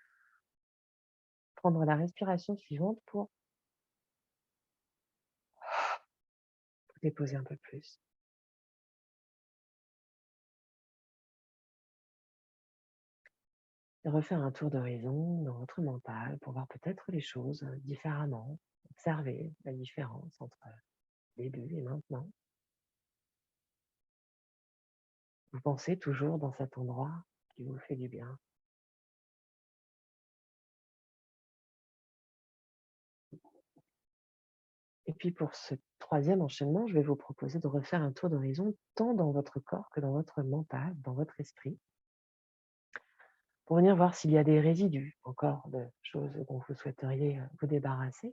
Prendre la respiration suivante pour vous déposer un peu plus. Et refaire un tour d'horizon dans votre mental pour voir peut-être les choses différemment, observer la différence entre le début et maintenant. Vous pensez toujours dans cet endroit qui vous fait du bien. Et puis pour ce troisième enchaînement, je vais vous proposer de refaire un tour d'horizon tant dans votre corps que dans votre mental, dans votre esprit, pour venir voir s'il y a des résidus encore de choses dont vous souhaiteriez vous débarrasser,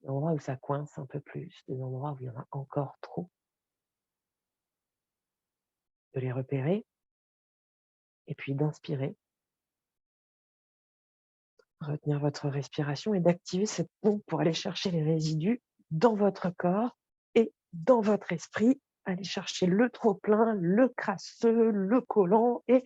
des endroits où ça coince un peu plus, des endroits où il y en a encore trop, de les repérer et puis d'inspirer, retenir votre respiration et d'activer cette pompe pour aller chercher les résidus dans votre corps et dans votre esprit, aller chercher le trop-plein, le crasseux, le collant et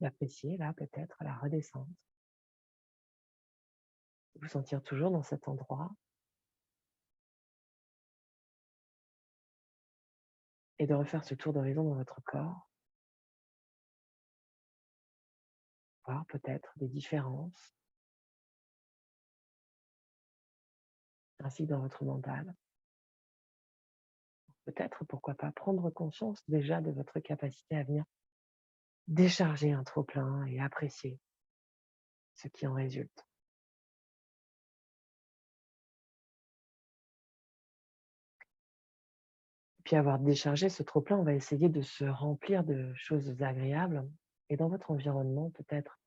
d'apprécier là peut-être la redescente. Vous sentir toujours dans cet endroit et de refaire ce tour d'horizon dans votre corps, voir peut-être des différences, ainsi que dans votre mental. Peut-être, pourquoi pas, prendre conscience déjà de votre capacité à venir décharger un trop-plein et apprécier ce qui en résulte. Puis avoir déchargé ce trop-plein, on va essayer de se remplir de choses agréables et dans votre environnement peut-être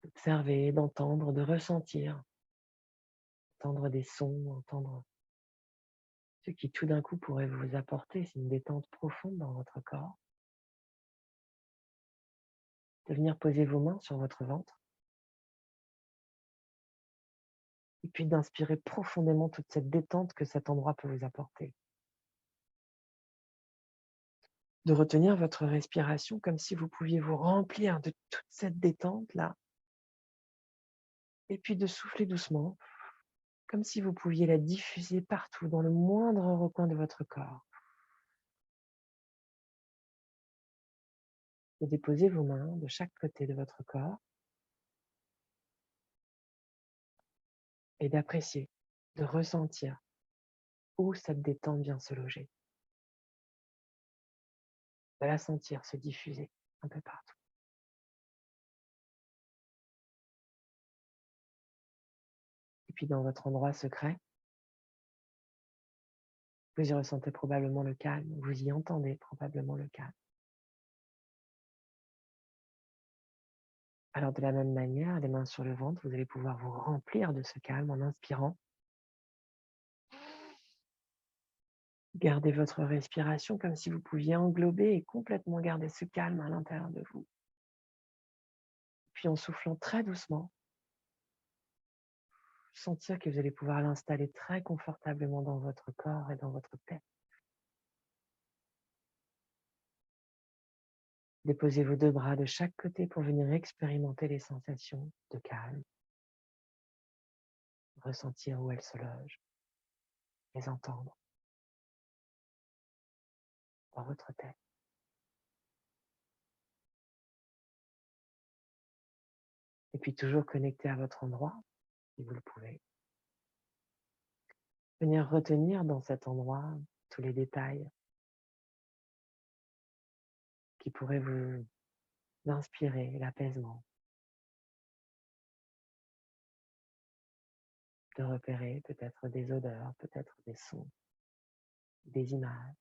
d'observer, d'entendre, de ressentir, entendre des sons, entendre ce qui tout d'un coup pourrait vous apporter, c'est une détente profonde dans votre corps. De venir poser vos mains sur votre ventre et puis d'inspirer profondément toute cette détente que cet endroit peut vous apporter. De retenir votre respiration comme si vous pouviez vous remplir de toute cette détente-là et puis de souffler doucement comme si vous pouviez la diffuser partout dans le moindre recoin de votre corps. De déposer vos mains de chaque côté de votre corps et d'apprécier, de ressentir où cette détente vient se loger. De la sentir se diffuser un peu partout. Et puis dans votre endroit secret, vous y ressentez probablement le calme, vous y entendez probablement le calme. Alors de la même manière, les mains sur le ventre, vous allez pouvoir vous remplir de ce calme en inspirant. Gardez votre respiration comme si vous pouviez englober et complètement garder ce calme à l'intérieur de vous. Puis en soufflant très doucement, sentir que vous allez pouvoir l'installer très confortablement dans votre corps et dans votre tête. Déposez vos 2 bras de chaque côté pour venir expérimenter les sensations de calme, ressentir où elles se logent, les entendre dans votre tête. Et puis toujours connecté à votre endroit, si vous le pouvez. Venir retenir dans cet endroit tous les détails qui pourraient vous inspirer l'apaisement, de repérer peut-être des odeurs, peut-être des sons, des images,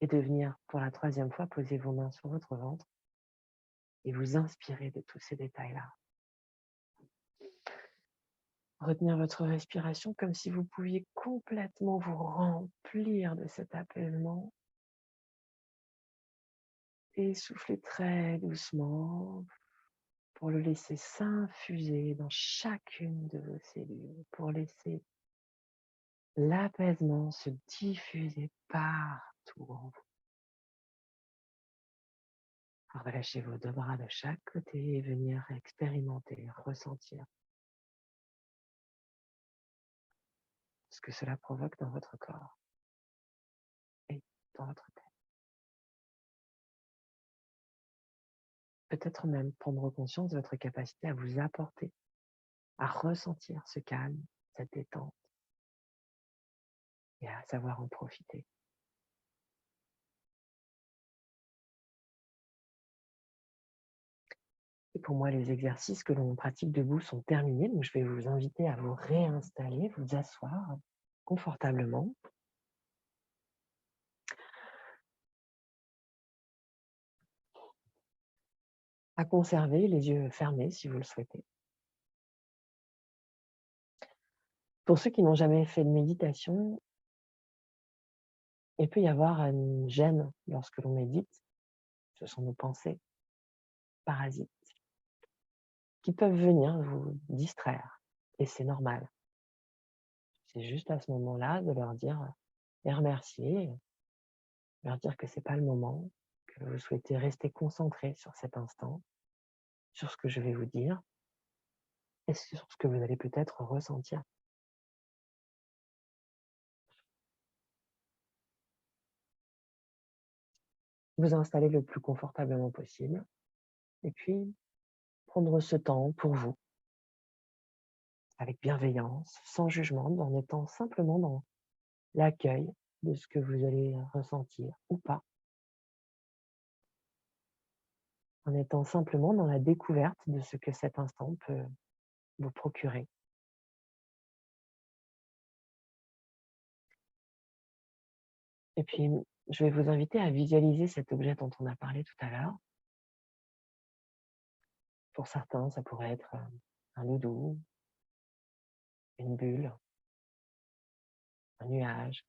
et de venir pour la 3e fois poser vos mains sur votre ventre et vous inspirer de tous ces détails-là. Retenir votre respiration comme si vous pouviez complètement vous remplir de cet apaisement et souffler très doucement pour le laisser s'infuser dans chacune de vos cellules, pour laisser l'apaisement se diffuser partout en vous. Relâchez vos 2 bras de chaque côté et venir expérimenter, ressentir ce que cela provoque dans votre corps et dans votre tête. Peut-être même prendre conscience de votre capacité à vous apporter, à ressentir ce calme, cette détente et à savoir en profiter. Et pour moi, les exercices que l'on pratique debout sont terminés, donc je vais vous inviter à vous réinstaller, vous asseoir confortablement. À conserver les yeux fermés si vous le souhaitez. Pour ceux qui n'ont jamais fait de méditation, il peut y avoir une gêne lorsque l'on médite. Ce sont nos pensées parasites qui peuvent venir vous distraire. Et c'est normal. C'est juste à ce moment-là de leur dire, les remercier, leur dire que ce n'est pas le moment, que vous souhaitez rester concentré sur cet instant, sur ce que je vais vous dire, et sur ce que vous allez peut-être ressentir. Vous installer le plus confortablement possible, et puis prendre ce temps pour vous, avec bienveillance, sans jugement, en étant simplement dans l'accueil de ce que vous allez ressentir ou pas, en étant simplement dans la découverte de ce que cet instant peut vous procurer. Et puis, je vais vous inviter à visualiser cet objet dont on a parlé tout à l'heure. Pour certains, ça pourrait être un doudou, une bulle, un nuage,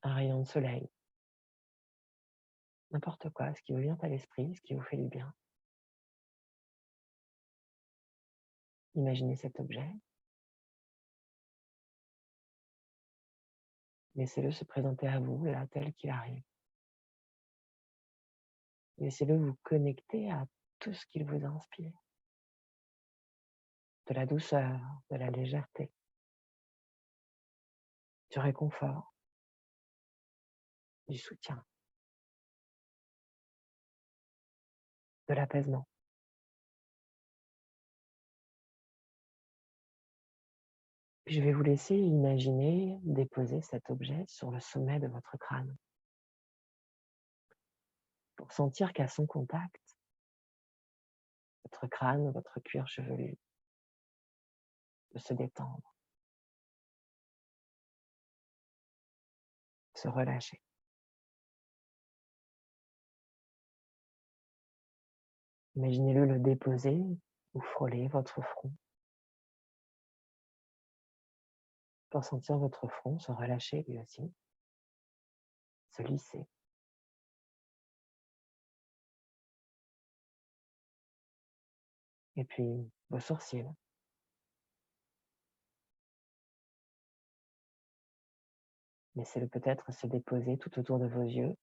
un rayon de soleil, n'importe quoi, ce qui vous vient à l'esprit, ce qui vous fait du bien. Imaginez cet objet. Laissez-le se présenter à vous, là, tel qu'il arrive. Laissez-le vous connecter à tout ce qu'il vous inspire. De la douceur, de la légèreté, du réconfort, du soutien, de l'apaisement. Puis je vais vous laisser imaginer déposer cet objet sur le sommet de votre crâne pour sentir qu'à son contact, votre crâne, votre cuir chevelu peut se détendre, se relâcher. Imaginez-le le déposer ou frôler votre front pour sentir votre front se relâcher lui aussi, se lisser. Et puis vos sourcils Laissez-le peut-être se déposer tout autour de vos yeux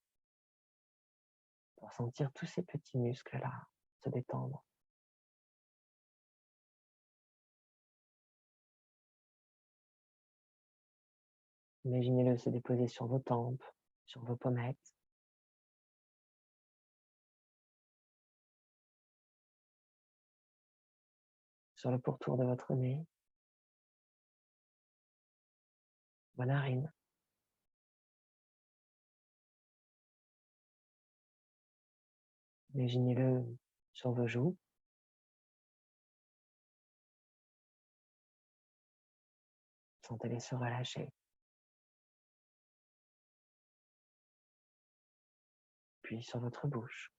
pour sentir tous ces petits muscles-là se détendre. Imaginez-le se déposer sur vos tempes, sur vos pommettes, sur le pourtour de votre nez, vos narines. Imaginez-le sur vos joues, sentez-les se relâcher. Puis sur votre bouche.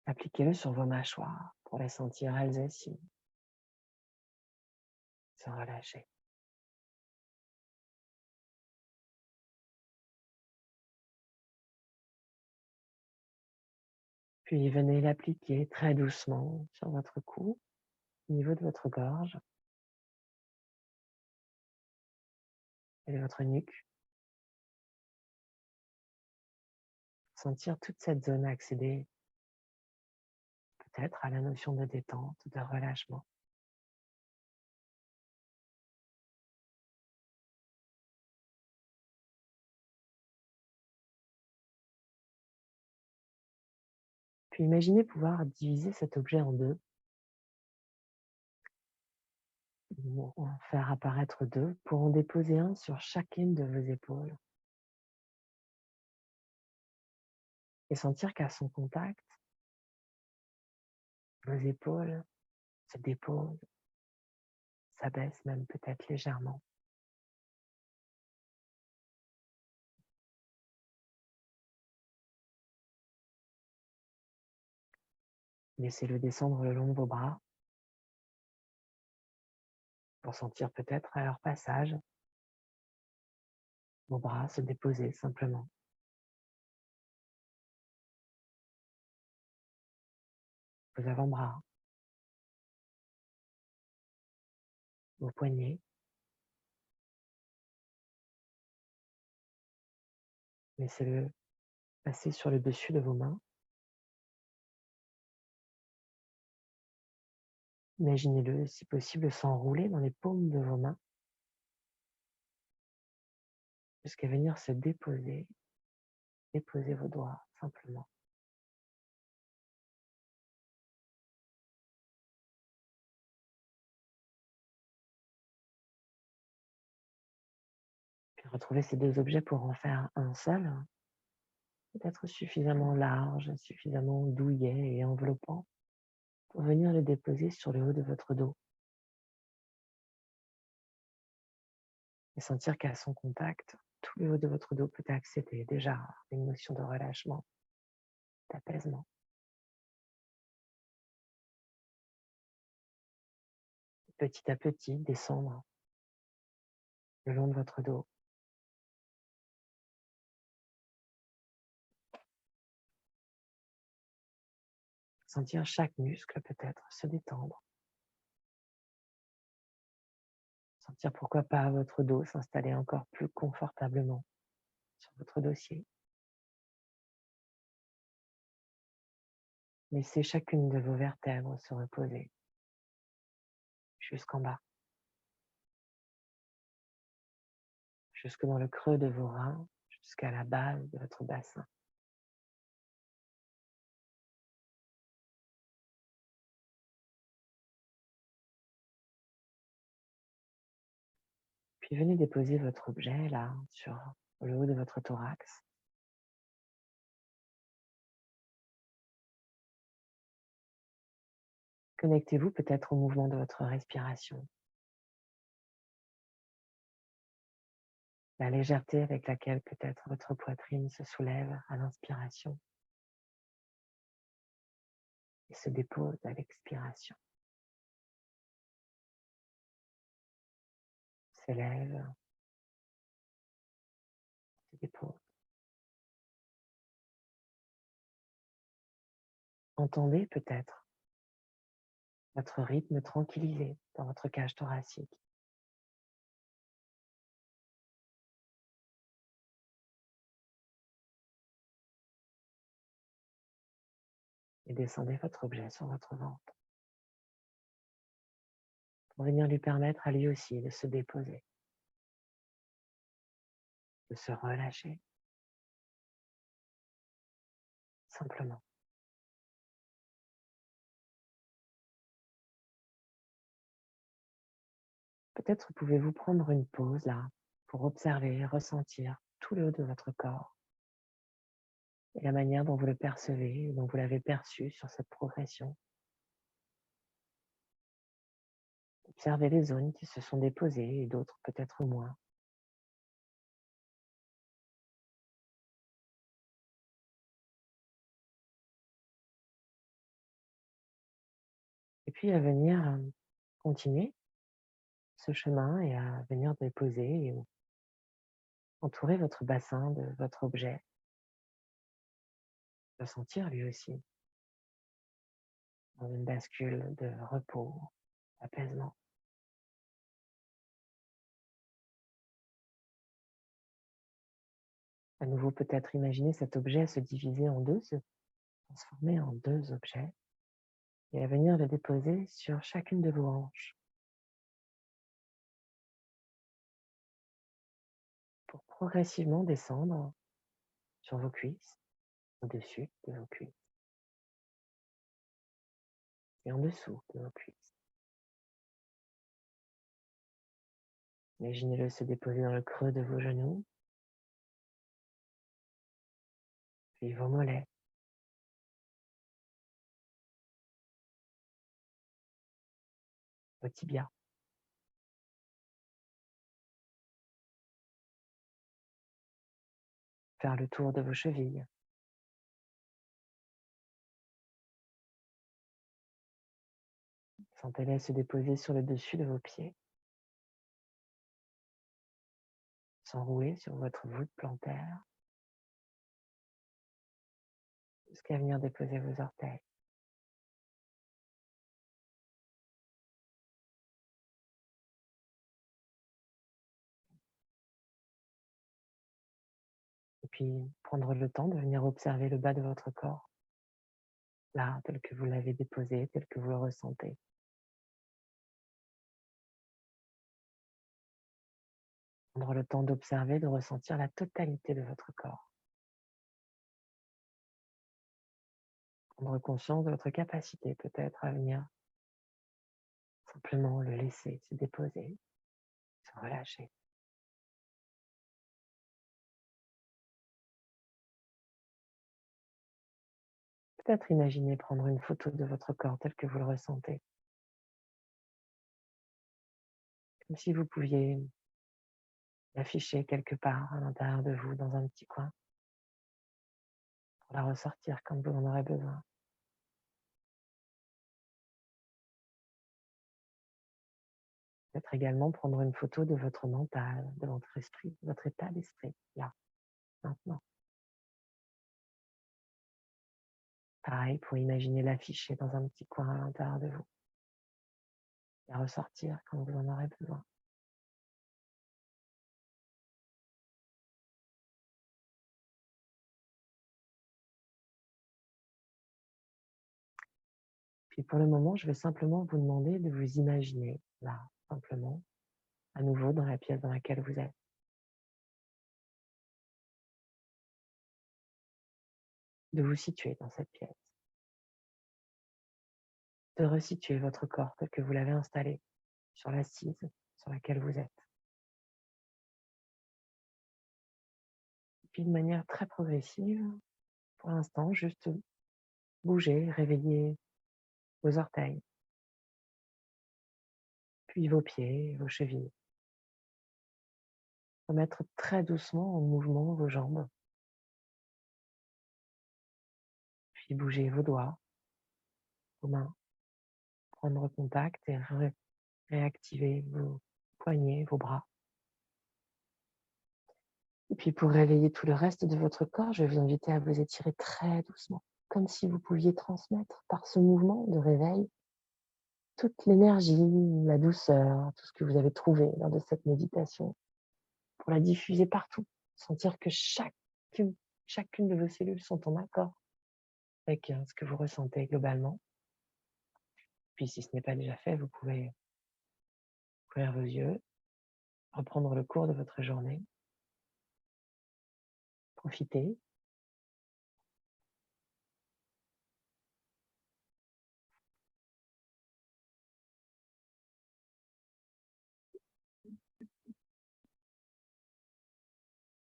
Appliquez-le sur vos mâchoires pour les sentir elles aussi se relâcher. Puis venez l'appliquer très doucement sur votre cou, au niveau de votre gorge et de votre nuque. Sentir toute cette zone accéder peut-être à la notion de détente, de relâchement. Puis imaginez pouvoir diviser cet objet en deux, ou en faire apparaître deux, pour en déposer un sur chacune de vos épaules. Et sentir qu'à son contact, vos épaules se déposent, s'abaissent même peut-être légèrement. Laissez-le descendre le long de vos bras pour sentir peut-être à leur passage vos bras se déposer simplement. Vos avant-bras, vos poignets. Laissez-le passer sur le dessus de vos mains. Imaginez-le, si possible, s'enrouler dans les paumes de vos mains jusqu'à venir se déposer. Déposez vos doigts simplement. Puis retrouvez ces deux objets pour en faire un seul, peut-être suffisamment large, suffisamment douillet et enveloppant pour venir le déposer sur le haut de votre dos. Et sentir qu'à son contact, tout le haut de votre dos peut accéder déjà à une notion de relâchement, d'apaisement. Petit à petit, descendre le long de votre dos. Sentir chaque muscle peut-être se détendre. Sentir pourquoi pas votre dos s'installer encore plus confortablement sur votre dossier. Laissez chacune de vos vertèbres se reposer jusqu'en bas, jusque dans le creux de vos reins, jusqu'à la base de votre bassin. Puis venez déposer votre objet là sur le haut de votre thorax. Connectez-vous peut-être au mouvement de votre respiration, la légèreté avec laquelle peut-être votre poitrine se soulève à l'inspiration et se dépose à l'expiration. S'élève, se dépose. Entendez peut-être votre rythme tranquillisé dans votre cage thoracique. Et descendez votre objet sur votre ventre pour venir lui permettre à lui aussi de se déposer, de se relâcher, simplement. Peut-être pouvez-vous prendre une pause là pour observer et ressentir tout le haut de votre corps et la manière dont vous le percevez, dont vous l'avez perçu sur cette progression. Observez les zones qui se sont déposées et d'autres peut-être moins. Et puis à venir continuer ce chemin et à venir déposer et entourer votre bassin de votre objet, ressentir lui aussi dans une bascule de repos, d'apaisement. À nouveau, peut-être imaginer cet objet se diviser en deux, se transformer en deux objets et à venir le déposer sur chacune de vos hanches pour progressivement descendre sur vos cuisses, au-dessus de vos cuisses et en dessous de vos cuisses. Imaginez-le se déposer dans le creux de vos genoux, puis vos mollets, vos tibias, faire le tour de vos chevilles. Sentez-les se déposer sur le dessus de vos pieds, s'enrouler sur votre voûte plantaire, jusqu'à venir déposer vos orteils. Et puis, prendre le temps de venir observer le bas de votre corps, là, tel que vous l'avez déposé, tel que vous le ressentez. Prendre le temps d'observer, de ressentir la totalité de votre corps. Prendre conscience de votre capacité peut-être à venir simplement le laisser se déposer, se relâcher. Peut-être imaginer prendre une photo de votre corps tel que vous le ressentez. Comme si vous pouviez l'afficher quelque part à l'intérieur de vous, dans un petit coin, pour la ressortir quand vous en aurez besoin. Peut-être également prendre une photo de votre mental, de votre esprit, de votre état d'esprit, là, maintenant. Pareil pour imaginer l'afficher dans un petit coin à l'intérieur de vous et ressortir quand vous en aurez besoin. Puis pour le moment, je vais simplement vous demander de vous imaginer là, simplement, à nouveau dans la pièce dans laquelle vous êtes. De vous situer dans cette pièce. De resituer votre corps tel que vous l'avez installé sur l'assise sur laquelle vous êtes. Et puis de manière très progressive, pour l'instant, juste bouger, réveiller vos orteils, puis vos pieds, vos chevilles. Remettre très doucement en mouvement vos jambes, puis bouger vos doigts, vos mains, prendre contact et réactiver vos poignets, vos bras. Et puis pour réveiller tout le reste de votre corps, je vais vous inviter à vous étirer très doucement, comme si vous pouviez transmettre par ce mouvement de réveil toute l'énergie, la douceur, tout ce que vous avez trouvé lors de cette méditation, pour la diffuser partout. Sentir que chacune de vos cellules sont en accord avec ce que vous ressentez globalement. Puis si ce n'est pas déjà fait, vous pouvez ouvrir vos yeux, reprendre le cours de votre journée, profiter.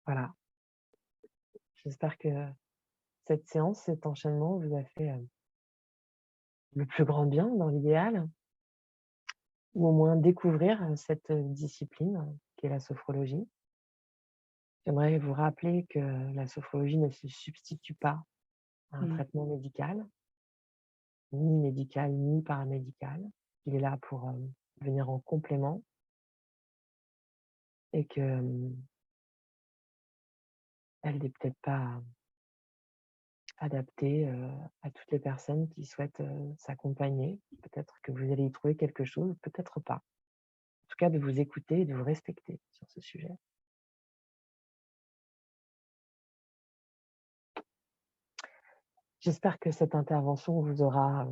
Voilà. J'espère que cette séance, cet enchaînement vous a fait le plus grand bien dans l'idéal, ou au moins découvrir cette discipline qui est la sophrologie. J'aimerais vous rappeler que la sophrologie ne se substitue pas à un traitement médical, ni paramédical. Il est là pour venir en complément et que elle n'est peut-être pas adaptée à toutes les personnes qui souhaitent s'accompagner. Peut-être que vous allez y trouver quelque chose, peut-être pas. En tout cas, de vous écouter et de vous respecter sur ce sujet. J'espère que cette intervention vous aura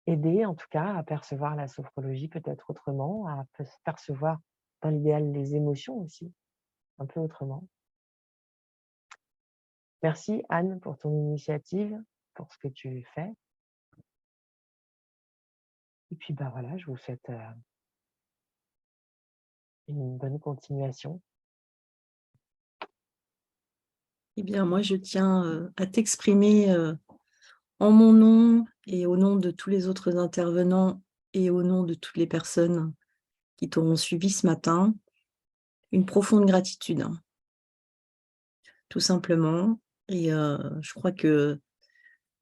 aidé, en tout cas, à percevoir la sophrologie peut-être autrement, à percevoir dans l'idéal les émotions aussi, un peu autrement. Merci Anne pour ton initiative, pour ce que tu fais. Et puis voilà, je vous souhaite une bonne continuation. Eh bien, moi, je tiens à t'exprimer en mon nom et au nom de tous les autres intervenants et au nom de toutes les personnes qui t'auront suivi ce matin, une profonde gratitude, tout simplement. Et je crois que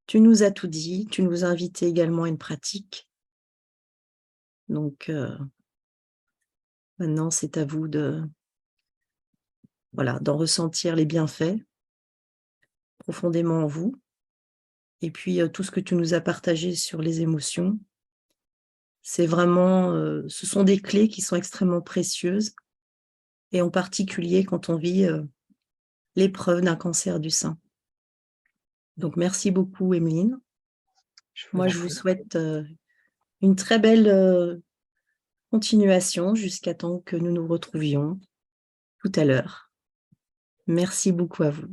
tu nous as tout dit, tu nous as invités également à une pratique. Donc, maintenant, c'est à vous d'en ressentir les bienfaits profondément en vous. Et puis, tout ce que tu nous as partagé sur les émotions, c'est vraiment, ce sont des clés qui sont extrêmement précieuses, et en particulier quand on vit l'épreuve d'un cancer du sein. Donc, merci beaucoup, Emeline. Moi, je vous souhaite une très belle continuation jusqu'à temps que nous nous retrouvions tout à l'heure. Merci beaucoup à vous.